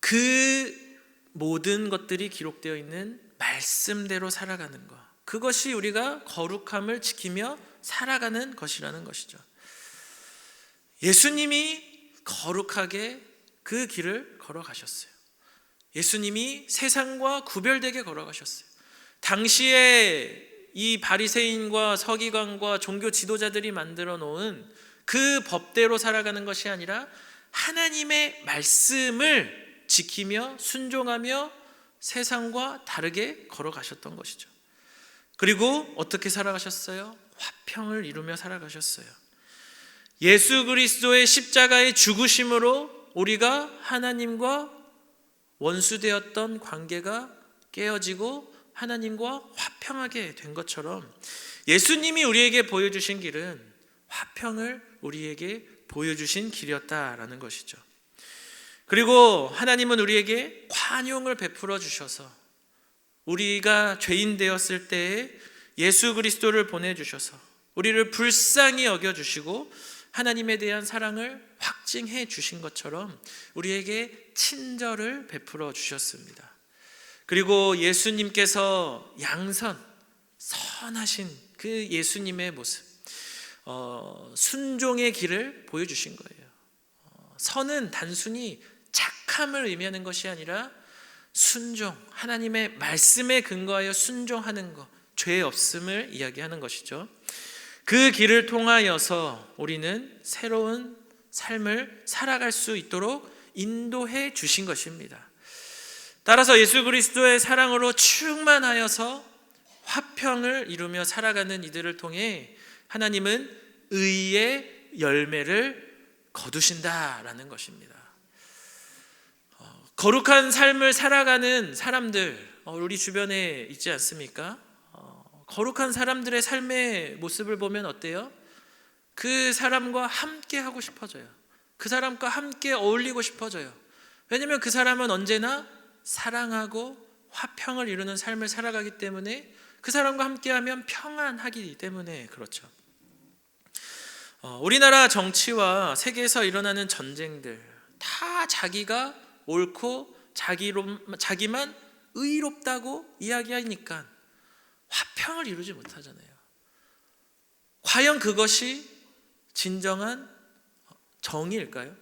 그 모든 것들이 기록되어 있는 말씀대로 살아가는 것, 그것이 우리가 거룩함을 지키며 살아가는 것이라는 것이죠. 예수님이 거룩하게 그 길을 걸어가셨어요. 예수님이 세상과 구별되게 걸어가셨어요. 당시에 이 바리새인과 서기관과 종교 지도자들이 만들어 놓은 그 법대로 살아가는 것이 아니라 하나님의 말씀을 지키며 순종하며 세상과 다르게 걸어가셨던 것이죠. 그리고 어떻게 살아가셨어요? 화평을 이루며 살아가셨어요. 예수 그리스도의 십자가의 죽으심으로 우리가 하나님과 원수되었던 관계가 깨어지고 하나님과 화평하게 된 것처럼 예수님이 우리에게 보여주신 길은 화평을 우리에게 보여주신 길이었다라는 것이죠. 그리고 하나님은 우리에게 관용을 베풀어 주셔서 우리가 죄인 되었을 때에 예수 그리스도를 보내주셔서 우리를 불쌍히 여겨주시고 하나님에 대한 사랑을 확증해 주신 것처럼 우리에게 친절을 베풀어 주셨습니다. 그리고 예수님께서 양선, 선하신 그 예수님의 모습, 순종의 길을 보여주신 거예요. 선은 단순히 착함을 의미하는 것이 아니라 순종, 하나님의 말씀에 근거하여 순종하는 것, 죄 없음을 이야기하는 것이죠. 그 길을 통하여서 우리는 새로운 삶을 살아갈 수 있도록 인도해 주신 것입니다. 따라서 예수 그리스도의 사랑으로 충만하여서 화평을 이루며 살아가는 이들을 통해 하나님은 의의 열매를 거두신다라는 것입니다. 거룩한 삶을 살아가는 사람들 우리 주변에 있지 않습니까? 거룩한 사람들의 삶의 모습을 보면 어때요? 그 사람과 함께 하고 싶어져요. 그 사람과 함께 어울리고 싶어져요. 왜냐하면 그 사람은 언제나 사랑하고 화평을 이루는 삶을 살아가기 때문에, 그 사람과 함께하면 평안하기 때문에 그렇죠. 우리나라 정치와 세계에서 일어나는 전쟁들 다 자기가 옳고 자기만 의롭다고 이야기하니까 화평을 이루지 못하잖아요. 과연 그것이 진정한 정의일까요?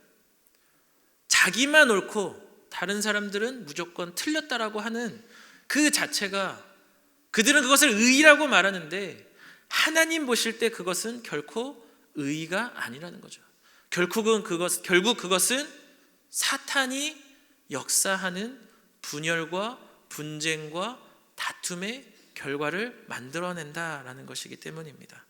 자기만 옳고 다른 사람들은 무조건 틀렸다라고 하는 그 자체가, 그들은 그것을 의라고 말하는데 하나님 보실 때 그것은 결코 의가 아니라는 거죠. 결국 그것은 사탄이 역사하는 분열과 분쟁과 다툼의 결과를 만들어낸다라는 것이기 때문입니다.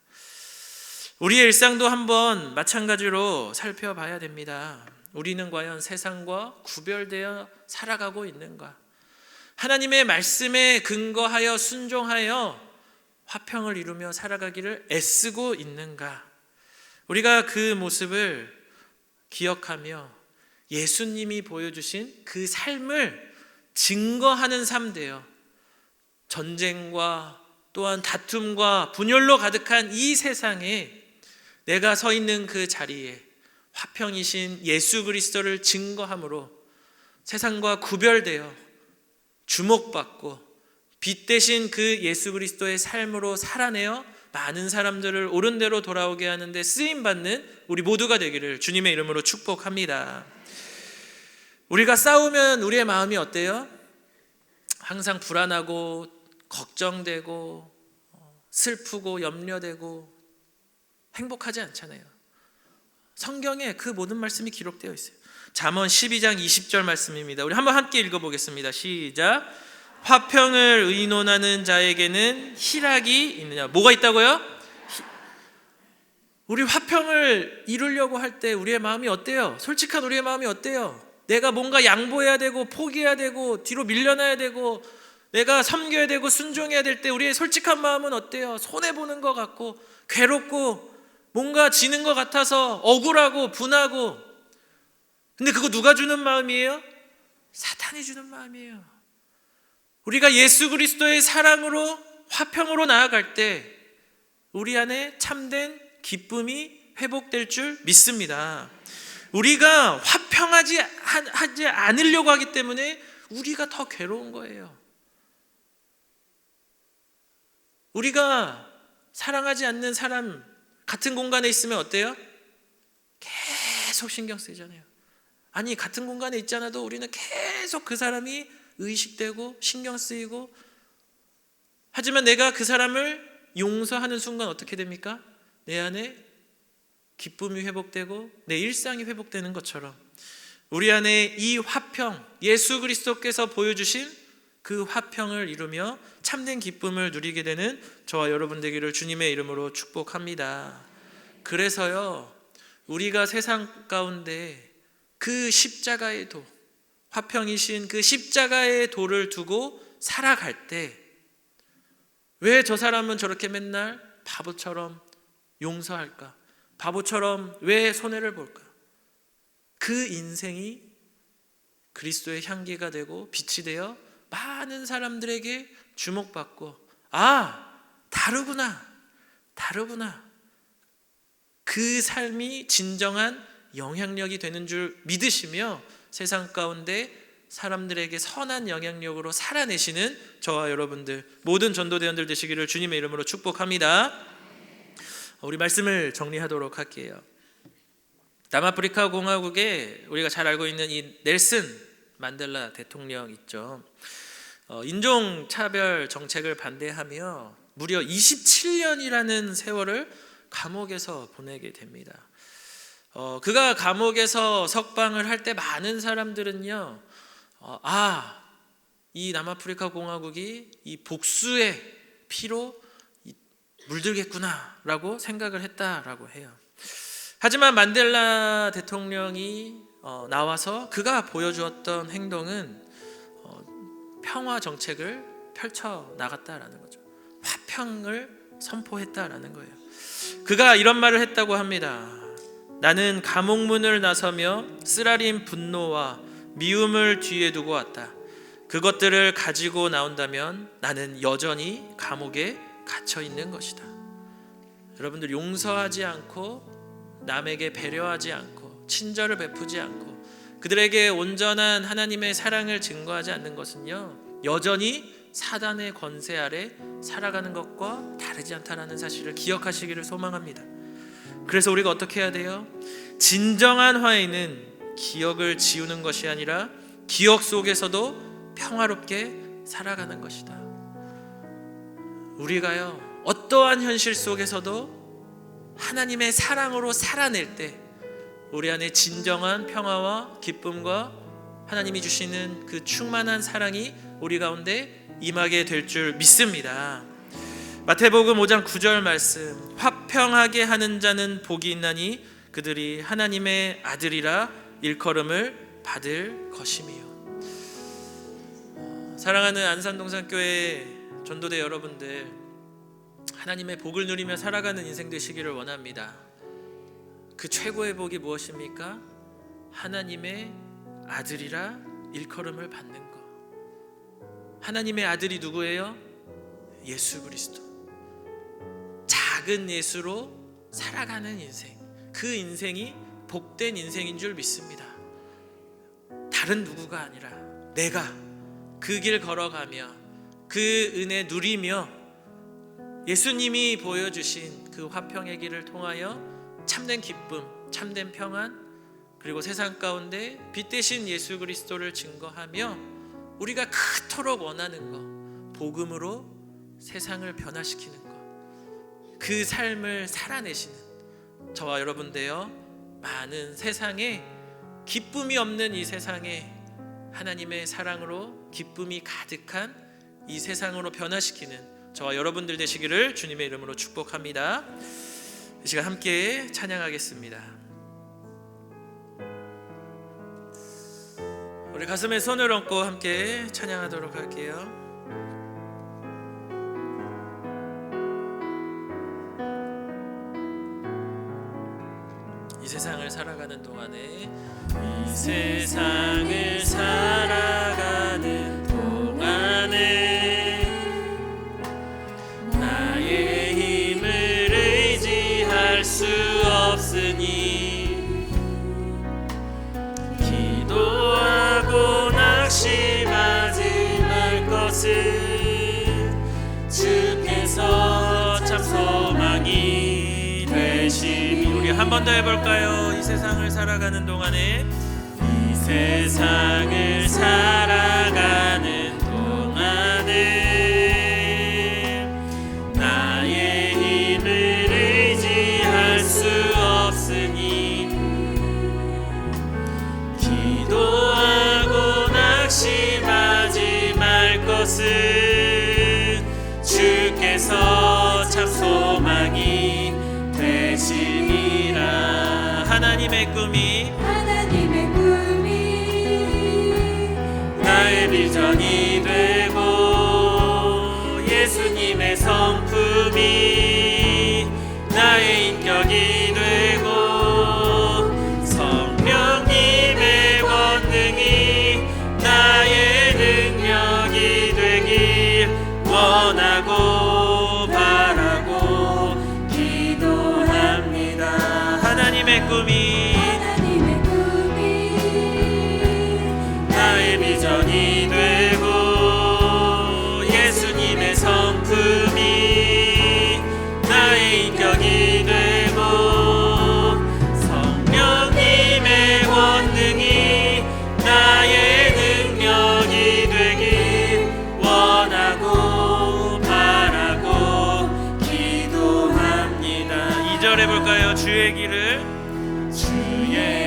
우리의 일상도 한번 마찬가지로 살펴봐야 됩니다. 우리는 과연 세상과 구별되어 살아가고 있는가? 하나님의 말씀에 근거하여 순종하여 화평을 이루며 살아가기를 애쓰고 있는가? 우리가 그 모습을 기억하며 예수님이 보여주신 그 삶을 증거하는 삶 되어 전쟁과 또한 다툼과 분열로 가득한 이 세상에 내가 서 있는 그 자리에 화평이신 예수 그리스도를 증거함으로 세상과 구별되어 주목받고 빛 대신 그 예수 그리스도의 삶으로 살아내어 많은 사람들을 옳은 대로 돌아오게 하는데 쓰임받는 우리 모두가 되기를 주님의 이름으로 축복합니다. 우리가 싸우면 우리의 마음이 어때요? 항상 불안하고 걱정되고 슬프고 염려되고 행복하지 않잖아요. 성경에 그 모든 말씀이 기록되어 있어요. 잠언 12장 20절 말씀입니다. 우리 한번 함께 읽어보겠습니다. 시작. 화평을 의논하는 자에게는 희락이 있느냐. 뭐가 있다고요? 우리 화평을 이루려고 할 때 우리의 마음이 어때요? 솔직한 우리의 마음이 어때요? 내가 뭔가 양보해야 되고 포기해야 되고 뒤로 밀려나야 되고 내가 섬겨야 되고 순종해야 될 때 우리의 솔직한 마음은 어때요? 손해보는 것 같고 괴롭고 뭔가 지는 것 같아서 억울하고 분하고. 근데 그거 누가 주는 마음이에요? 사탄이 주는 마음이에요. 우리가 예수 그리스도의 사랑으로 화평으로 나아갈 때 우리 안에 참된 기쁨이 회복될 줄 믿습니다. 우리가 화평하지 않으려고 하기 때문에 우리가 더 괴로운 거예요. 우리가 사랑하지 않는 사람 같은 공간에 있으면 어때요? 계속 신경 쓰이잖아요. 아니 같은 공간에 있지 않아도 우리는 계속 그 사람이 의식되고 신경 쓰이고, 하지만 내가 그 사람을 용서하는 순간 어떻게 됩니까? 내 안에 기쁨이 회복되고 내 일상이 회복되는 것처럼 우리 안에 이 화평, 예수 그리스도께서 보여주신 그 화평을 이루며 참된 기쁨을 누리게 되는 저와 여러분 되기를 주님의 이름으로 축복합니다. 그래서요, 우리가 세상 가운데 그 십자가의 도, 화평이신 그 십자가의 도를 두고 살아갈 때 왜 저 사람은 저렇게 맨날 바보처럼 용서할까? 바보처럼 왜 손해를 볼까? 그 인생이 그리스도의 향기가 되고 빛이 되어 많은 사람들에게 주목받고, 아, 다르구나. 그 삶이 진정한 영향력이 되는 줄 믿으시며 세상 가운데 사람들에게 선한 영향력으로 살아내시는 저와 여러분들 모든 전도대원들 되시기를 주님의 이름으로 축복합니다. 우리 말씀을 정리하도록 할게요. 남아프리카 공화국에 우리가 잘 알고 있는 이 넬슨 만델라 대통령 있죠. 인종차별 정책을 반대하며 무려 27년이라는 세월을 감옥에서 보내게 됩니다. 그가 감옥에서 석방을 할 때 많은 사람들은요, 이 남아프리카 공화국이 이 복수의 피로 물들겠구나라고 생각을 했다라고 해요. 하지만 만델라 대통령이 나와서 그가 보여주었던 행동은 평화 정책을 펼쳐 나갔다라는 거죠. 화평을 선포했다라는 거예요. 그가 이런 말을 했다고 합니다. 나는 감옥문을 나서며 쓰라린 분노와 미움을 뒤에 두고 왔다. 그것들을 가지고 나온다면 나는 여전히 감옥에 갇혀 있는 것이다. 여러분들, 용서하지 않고 남에게 배려하지 않고 친절을 베푸지 않고 그들에게 온전한 하나님의 사랑을 증거하지 않는 것은요, 여전히 사단의 권세 아래 살아가는 것과 다르지 않다라는 사실을 기억하시기를 소망합니다. 그래서 우리가 어떻게 해야 돼요? 진정한 화해는 기억을 지우는 것이 아니라 기억 속에서도 평화롭게 살아가는 것이다. 우리가요, 어떠한 현실 속에서도 하나님의 사랑으로 살아낼 때 우리 안에 진정한 평화와 기쁨과 하나님이 주시는 그 충만한 사랑이 우리 가운데 임하게 될 줄 믿습니다. 마태복음 5장 9절 말씀, 화평하게 하는 자는 복이 있나니 그들이 하나님의 아들이라 일컬음을 받을 것이며. 사랑하는 안산동산교회 전도대 여러분들, 하나님의 복을 누리며 살아가는 인생 되시기를 원합니다. 그 최고의 복이 무엇입니까? 하나님의 아들이라 일컬음을 받는 것. 하나님의 아들이 누구예요? 예수 그리스도. 작은 예수로 살아가는 인생, 그 인생이 복된 인생인 줄 믿습니다. 다른 누구가 아니라 내가 그 길 걸어가며 그 은혜 누리며 예수님이 보여주신 그 화평의 길을 통하여 참된 기쁨, 참된 평안, 그리고 세상 가운데 빛 대신 예수 그리스도를 증거하며 우리가 그토록 원하는 것, 복음으로 세상을 변화시키는 것, 그 삶을 살아내시는 저와 여러분 되어 많은 세상에, 기쁨이 없는 이 세상에 하나님의 사랑으로 기쁨이 가득한 이 세상으로 변화시키는 저와 여러분들 되시기를 주님의 이름으로 축복합니다. 이 시간 함께 찬양하겠습니다. 우리 가슴에 손을 얹고 함께 찬양하도록 할게요. 이 세상을 살아가는 동안에, 이 세상을 살아가는 동안에 나의 힘을 의지할 수 없으니 기도하고 낙심하지 말 것은 주께서 참 소망이 되시니. 우리 한 번 더 해볼까요? 이 세상을 살아가는 동안에, 이 세상을 살아가는 동안에 나의 힘을 의지할 수 없으니 기도하고 낙심하지 말 것은 주께서 참 소망이 되시니라. 하나님의 꿈이 나의 비전이 되고 예수님의 성품이 나의 인격이 되고 성령님의 권능이 나의 능력이 되길 원하고 바라고 기도합니다. 해볼까요? 주의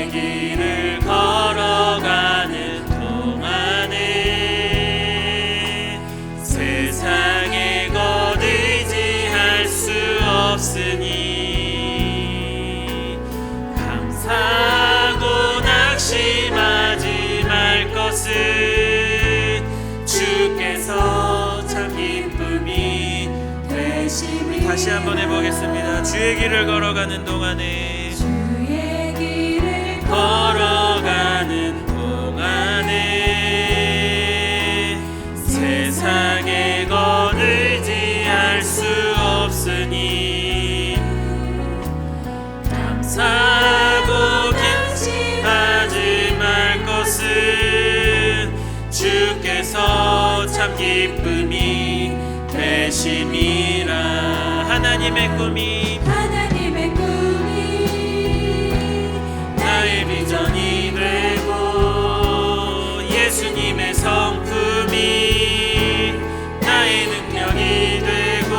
길을 걸어가는 동안에 세상에 것 의지할 수 없으니 감사하고 낙심하지 말 것을 주께서 참 기쁨이 되심이. 다시 한번 해보겠습니다. 주의 길을 걸어가는 동안에 걸어가는 동안에 세상에 것 의지할 수 없으니 감사하고 낙심하지 말 것을 주께서 참 기쁨이 되심이라. 하나님의 꿈이 나의 비전이 되고 예수님의 성품이 나의 능력이 되고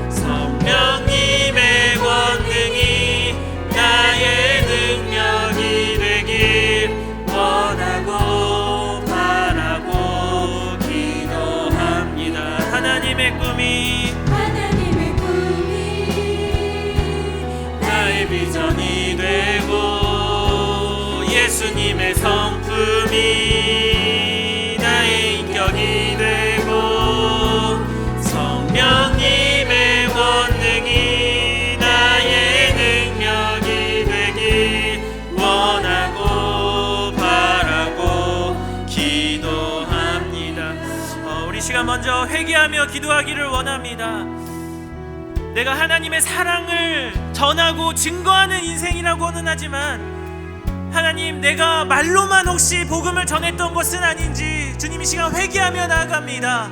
성령님의 권능이 나의 능력이 되길 원하고 바라고 기도합니다. 하나님의 꿈이 나의 비전이 되고 예수님의 성품이 나의 인격이 되고 성령님의 권능이 나의 능력이 되길 원하고 바라고 기도합니다. 우리 시간 먼저 회개하며 기도하기를 원합니다. 내가 하나님의 사랑을 전하고 증거하는 인생이라고는 하지만 하나님, 내가 말로만 혹시 복음을 전했던 것은 아닌지 주님 이 시간 회개하며 나아갑니다.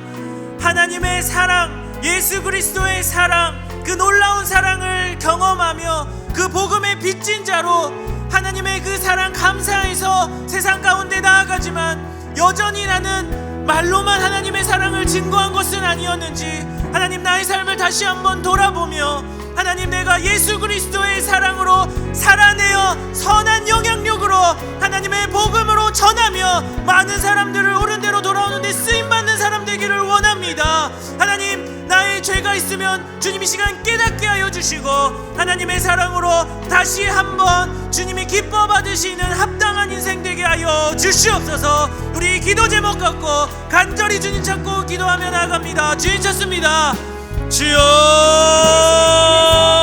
하나님의 사랑, 예수 그리스도의 사랑, 그 놀라운 사랑을 경험하며 그 복음의 빚진 자로 하나님의 그 사랑 감사해서 세상 가운데 나아가지만 여전히 나는 말로만 하나님의 사랑을 증거한 것은 아니었는지 하나님, 나의 삶을 다시 한번 돌아보며 하나님, 내가 예수 그리스도의 사랑으로 살아내어 선한 영향력으로 하나님의 복음으로 전하며 많은 사람들을 옳은 대로 돌아오는데 쓰임받는 사람 되기를 원합니다. 하나님, 나의 죄가 있으면 주님 이 시간 깨닫게 하여 주시고 하나님의 사랑으로 다시 한번 주님이 기뻐 받으시는 합당한 인생 되게 하여 주시옵소서. 우리 기도 제목 갖고 간절히 주님 찾고 기도하며 나아갑니다. 주님 찾습니다.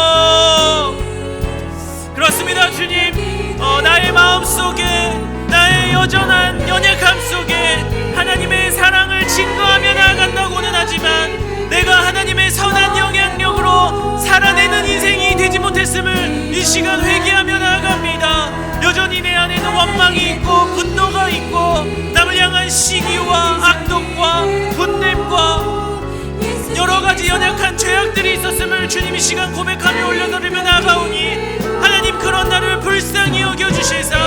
주여, 그렇습니다. 주님, 나의 마음속에, 나의 여전한 연약함 속에 하나님의 사랑을 증거하며 나아간다고는 하지만 내가 하나님의 선한 영향력으로 살아내는 인생이 되지 못했음을 이 시간 회개하며 나아갑니다. 여전히 내 안에는 원망이 있고 분노가 있고 남을 향한 시기와 악독과 분냄과 여러가지 연약한 죄악들이 있었음을 주님 이 시간 고백하며 올려드리며 나아가오니 하나님, 그런 나를 불쌍히 여겨주시사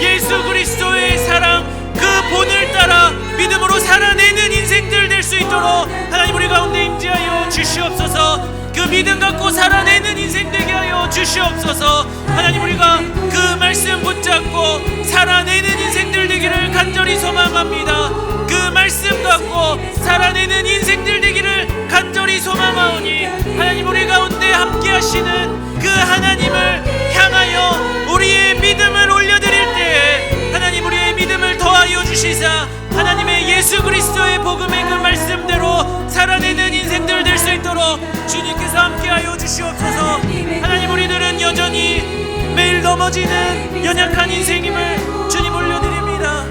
예수 그리스도의 사랑, 그 본을 따라 믿음으로 살아내는 인생들 될 수 있도록 하나님 우리 가운데 임재하여 주시옵소서. 그 믿음 갖고 살아내는 인생 되게 하여 주시옵소서. 하나님, 우리가 그 말씀 붙잡고 살아내는 인생들 되기를 간절히 소망합니다. 그 말씀 갖고 살아내는 인생들 되기를 간절히 소망하오니 하나님, 우리 가운데 함께 하시는 그 하나님을 향하여 우리의 믿음을 올려드릴 때에 하나님, 우리의 믿음을 더하여 주시사 하나님의 예수 그리스도의 복음의 그 말씀대로 살아내는 인생들 될 수 있도록 주님께서 함께하여 주시옵소서. 하나님, 우리들은 여전히 매일 넘어지는 연약한 인생임을 주님 올려드립니다.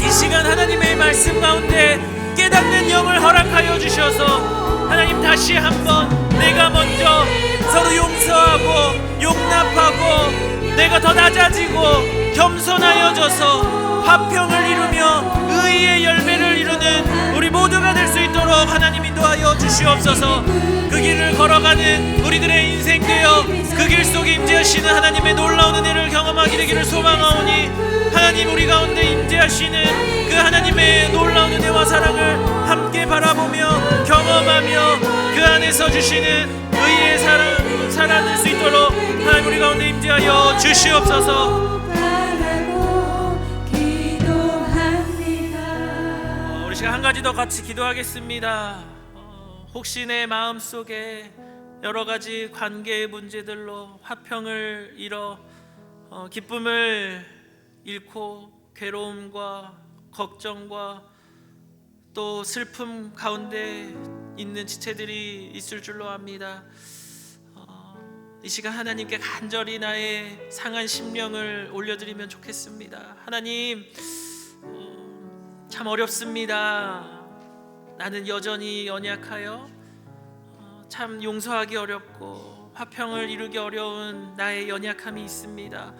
이 시간 하나님의 말씀 가운데 깨닫는 영을 허락하여 주셔서 하나님, 다시 한번 내가 먼저 서로 용서하고 용납하고 내가 더 낮아지고 겸손하여져서 화평을 이루며 의의 열매를 이루는 우리 모두가 될 수 있도록 하나님 인도하여 주시옵소서. 그 길을 걸어가는 우리들의 인생 되어 그 길 속에 임재하시는 하나님의 놀라운 은혜를 경험하게 되기를 소망하오니 하나님, 우리 가운데 임재하시는 그 하나님의 놀라운 은혜와 사랑을 함께 바라보며 경험하며 그 안에서 주시는 의의 사랑 살아날 수 있도록 하나님 우리 가운데 임재하여 주시옵소서. 우리 시간 한 가지 더 같이 기도하겠습니다. 혹시 내 마음속에 여러 가지 관계의 문제들로 화평을 잃어 기쁨을 잃고 괴로움과 걱정과 또 슬픔 가운데 있는 지체들이 있을 줄로 압니다. 이 시간 하나님께 간절히 나의 상한 심령을 올려드리면 좋겠습니다. 하나님, 참 어렵습니다. 나는 여전히 연약하여 참 용서하기 어렵고 화평을 이루기 어려운 나의 연약함이 있습니다.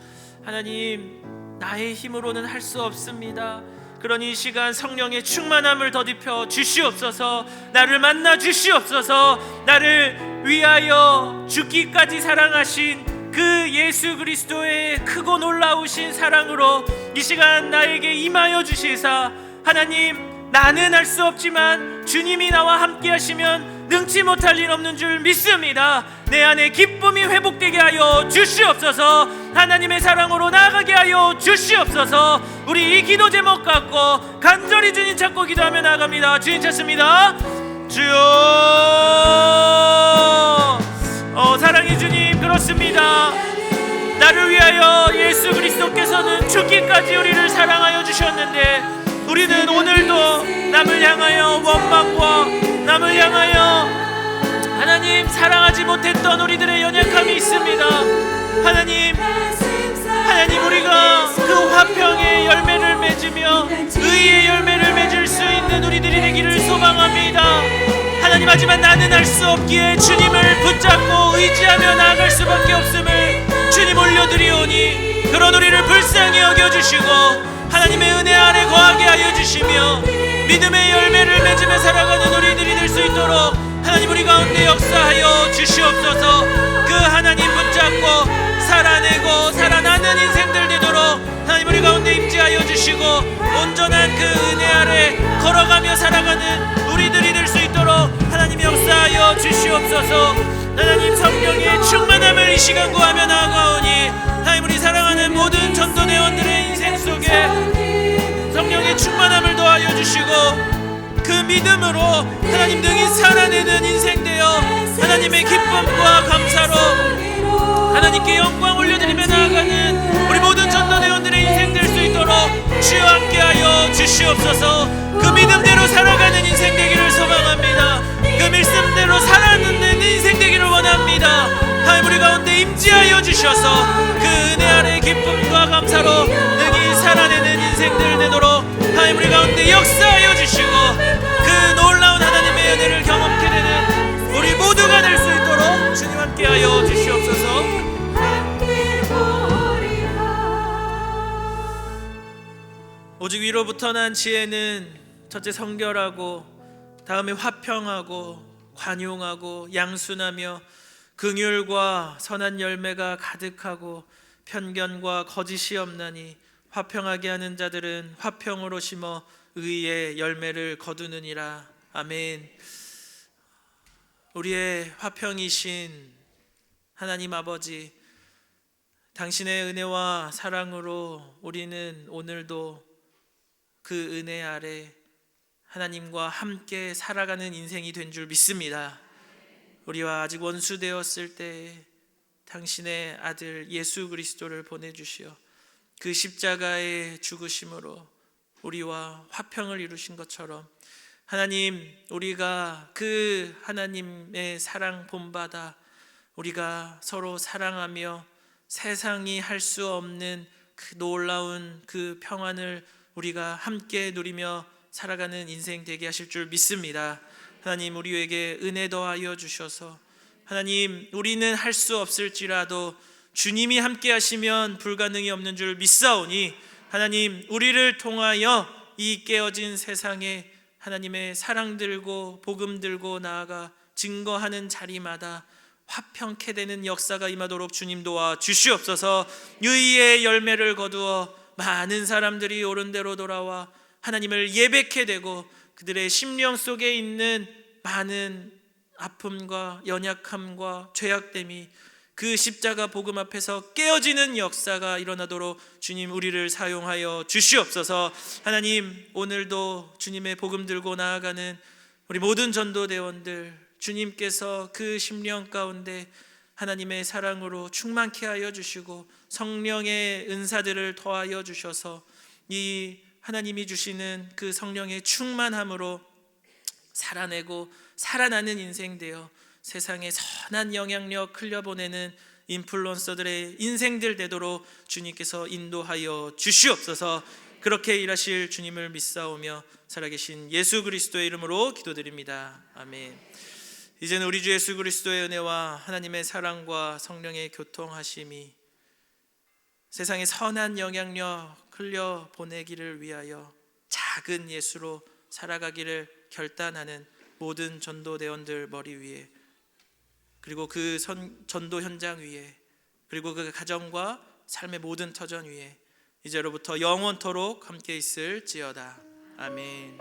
하나님, 나의 힘으로는 할 수 없습니다. 그러니 이 시간 성령의 충만함을 더딥혀 주시옵소서. 나를 만나 주시옵소서. 나를 위하여 죽기까지 사랑하신 그 예수 그리스도의 크고 놀라우신 사랑으로 이 시간 나에게 임하여 주시사, 하나님, 나는 할 수 없지만 주님이 나와 함께 하시면 능치 못할 일 없는 줄 믿습니다. 내 안에 기쁨이 회복되게 하여 주시옵소서. 하나님의 사랑으로 나아가게 하여 주시옵소서. 우리 이 기도 제목 갖고 간절히 주님 찾고 기도하며 나아갑니다. 주님 찾습니다. 주여, 사랑의 주님, 그렇습니다. 나를 위하여 예수 그리스도께서는 죽기까지 우리를 사랑하여 주셨는데, 우리는 오늘도 남을 향하여 원망과 남을 향하여 하나님 사랑하지 못했던 우리들의 연약함이 있습니다. 하나님, 우리가 그 화평의 열매를 맺으며 의의 열매를 맺을 수 있는 우리들이 되기를 소망합니다. 하나님, 하지만 나는 할 수 없기에 주님을 붙잡고 의지하며 나아갈 수밖에 없음을 주님 올려드리오니, 그런 우리를 불쌍히 여겨주시고 하나님의 은혜 아래 거하게 하여 주시며 믿음의 열매를 맺으며 살아가는 우리들이 될 수 있도록 하나님 우리 가운데 역사하여 주시옵소서. 그 하나님 붙잡고 살아내고 살아나는 인생들 되도록 하나님 우리 가운데 임재하여 주시고, 온전한 그 은혜 아래 걸어가며 살아가는 우리들이 될 수 있도록 하나님 역사하여 주시옵소서. 하나님, 성령의 충만함을 이 시간 구하며 나아가오니 하나님 우리 사랑하는 모든 전도대원들의 인생 속에 성령의 충만함을 더하여 주시고, 그 믿음으로 하나님 능히 살아내는 인생 되어 하나님의 기쁨과 감사로 하나님께 영광 올려드리며 나아가는 우리 모든 전도대원들의 인생 될 수 있도록 주여 함께하여 주시옵소서. 그 믿음대로 살아가는 인생 되기를 소망합니다. 그 말씀대로 살아내는 인생 되기를 원합니다. 하나님 우리 가운데 임재하여 주셔서 그 은혜 아래 기쁨과 감사로 능히 살아내는 인생들 되도록 하나님 우리 가운데 역사하여 주시고, 그 놀라운 하나님의 은혜를 경험케 되는 우리 모두가 될 수 있도록 주님 함께하여 주시옵소서. 오직 위로부터 난 지혜는 첫째 성결하고, 다음에 화평하고 관용하고 양순하며 긍휼과 선한 열매가 가득하고 편견과 거짓이 없나니, 화평하게 하는 자들은 화평으로 심어 의의 열매를 거두느니라. 아멘. 우리의 화평이신 하나님 아버지, 당신의 은혜와 사랑으로 우리는 오늘도 그 은혜 아래 하나님과 함께 살아가는 인생이 된 줄 믿습니다. 우리와 아직 원수되었을 때 당신의 아들 예수 그리스도를 보내주시어 그 십자가의 죽으심으로 우리와 화평을 이루신 것처럼, 하나님, 우리가 그 하나님의 사랑 본받아 우리가 서로 사랑하며 세상이 할 수 없는 그 놀라운 그 평안을 우리가 함께 누리며 살아가는 인생 되게 하실 줄 믿습니다. 하나님, 우리에게 은혜 더하여 주셔서, 하나님, 우리는 할 수 없을지라도 주님이 함께 하시면 불가능이 없는 줄 믿사오니, 하나님, 우리를 통하여 이 깨어진 세상에 하나님의 사랑 들고 복음 들고 나아가 증거하는 자리마다 화평케 되는 역사가 임하도록 주님 도와 주시옵소서. 의의 열매를 거두어 많은 사람들이 옳은 대로 돌아와 하나님을 예배케 되고, 그들의 심령 속에 있는 많은 아픔과 연약함과 죄악됨이 그 십자가 복음 앞에서 깨어지는 역사가 일어나도록 주님 우리를 사용하여 주시옵소서. 하나님, 오늘도 주님의 복음 들고 나아가는 우리 모든 전도대원들, 주님께서 그 심령 가운데 하나님의 사랑으로 충만케 하여 주시고 성령의 은사들을 더하여 주셔서 이 하나님이 주시는 그 성령의 충만함으로 살아내고 살아나는 인생 되어 세상에 선한 영향력 흘려보내는 인플루언서들의 인생들 되도록 주님께서 인도하여 주시옵소서. 그렇게 일하실 주님을 믿사오며 살아계신 예수 그리스도의 이름으로 기도드립니다. 아멘. 이제는 우리 주 예수 그리스도의 은혜와 하나님의 사랑과 성령의 교통하심이 세상에 선한 영향력 흘려보내기를 위하여 작은 예수로 살아가기를 결단하는 모든 전도대원들 머리 위에, 그리고 그 전도 현장 위에, 그리고 그 가정과 삶의 모든 터전 위에 이제로부터 영원토록 함께 있을지어다. 아멘.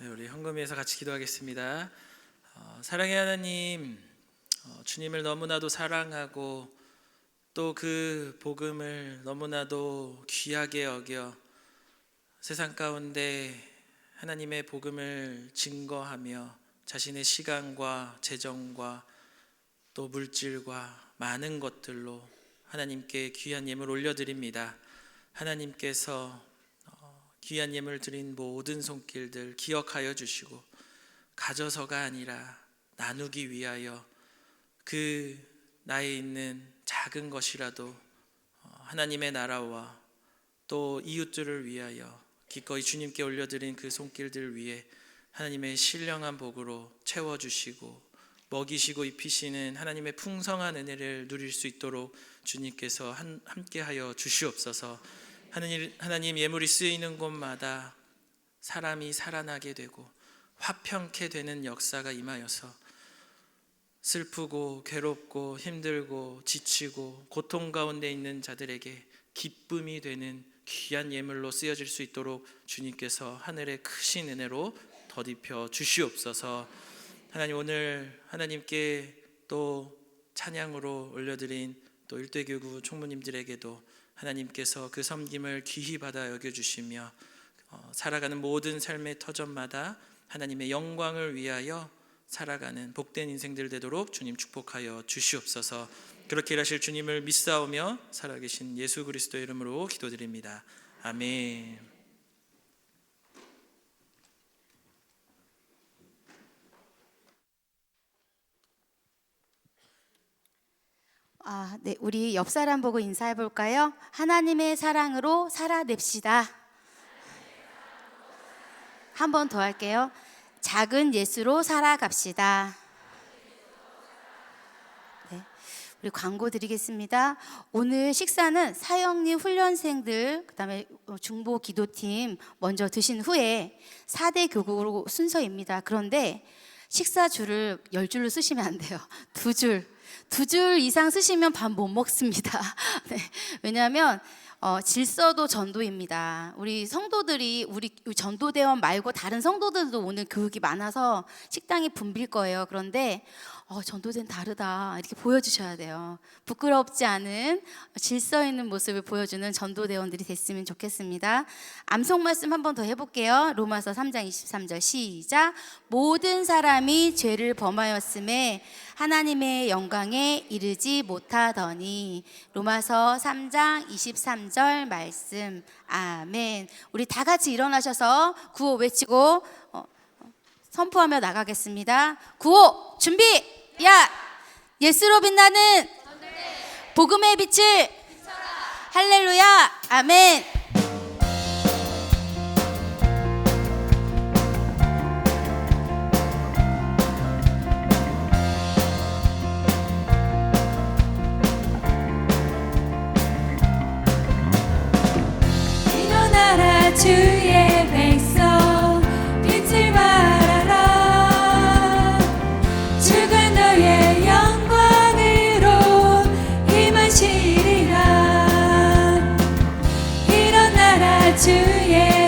우리 헌금위에서 같이 기도하겠습니다. 사랑의 하나님, 주님을 너무나도 사랑하고 또 그 복음을 너무나도 귀하게 여겨 세상 가운데 하나님의 복음을 증거하며 자신의 시간과 재정과 또 물질과 많은 것들로 하나님께 귀한 예물 올려드립니다. 하나님께서 귀한 예물 드린 모든 손길들 기억하여 주시고 가져서가 아니라 나누기 위하여 그 나에 있는 작은 것이라도 하나님의 나라와 또 이웃들을 위하여 기꺼이 주님께 올려드린 그 손길들 위에 하나님의 신령한 복으로 채워주시고 먹이시고 입히시는 하나님의 풍성한 은혜를 누릴 수 있도록 주님께서 함께하여 주시옵소서. 하나님 예물이 쓰이는 곳마다 사람이 살아나게 되고 화평케 되는 역사가 임하여서 슬프고 괴롭고 힘들고 지치고 고통 가운데 있는 자들에게 기쁨이 되는 귀한 예물로 쓰여질 수 있도록 주님께서 하늘의 크신 은혜로 덧입혀 주시옵소서. 하나님, 오늘 하나님께 또 찬양으로 올려드린 또 일대교구 총무님들에게도 하나님께서 그 섬김을 귀히 받아 여겨주시며 살아가는 모든 삶의 터전마다 하나님의 영광을 위하여 살아가는 복된 인생들 되도록 주님 축복하여 주시옵소서. 그렇게 일하실 주님을 믿사오며 살아계신 예수 그리스도의 이름으로 기도드립니다. 아멘. 네, 우리 옆 사람 보고 인사해 볼까요? 하나님의 사랑으로 살아냅시다. 한 번 더 할게요. 작은 예수로 살아갑시다. 네, 우리 광고 드리겠습니다. 오늘 식사는 사역님 훈련생들, 그다음에 중보 기도팀 먼저 드신 후에 4대 교구로 순서입니다. 그런데 식사 줄을 10줄로 쓰시면 안 돼요. 2줄. 2줄 이상 쓰시면 밥 못 먹습니다. 네, 왜냐하면 질서도 전도입니다. 우리 성도들이 우리 전도대원 말고 다른 성도들도 오늘 교육이 많아서 식당이 붐빌 거예요. 그런데 전도대는 다르다 이렇게 보여주셔야 돼요. 부끄럽지 않은 질서 있는 모습을 보여주는 전도대원들이 됐으면 좋겠습니다. 암송 말씀 한 번 더 해볼게요. 로마서 3장 23절 시작. 모든 사람이 죄를 범하였음에 하나님의 영광에 이르지 못하더니. 로마서 3장 23절 말씀. 아멘. 우리 다 같이 일어나셔서 구호 외치고 선포하며 나가겠습니다. 구호 준비. 야, 예수로 빛나는 복음의 빛을 할렐루야. 아멘. 일어나라 주의 백성 빛을 발하라. 주가 너의 영광으로 임하시리라. 일어나라 주의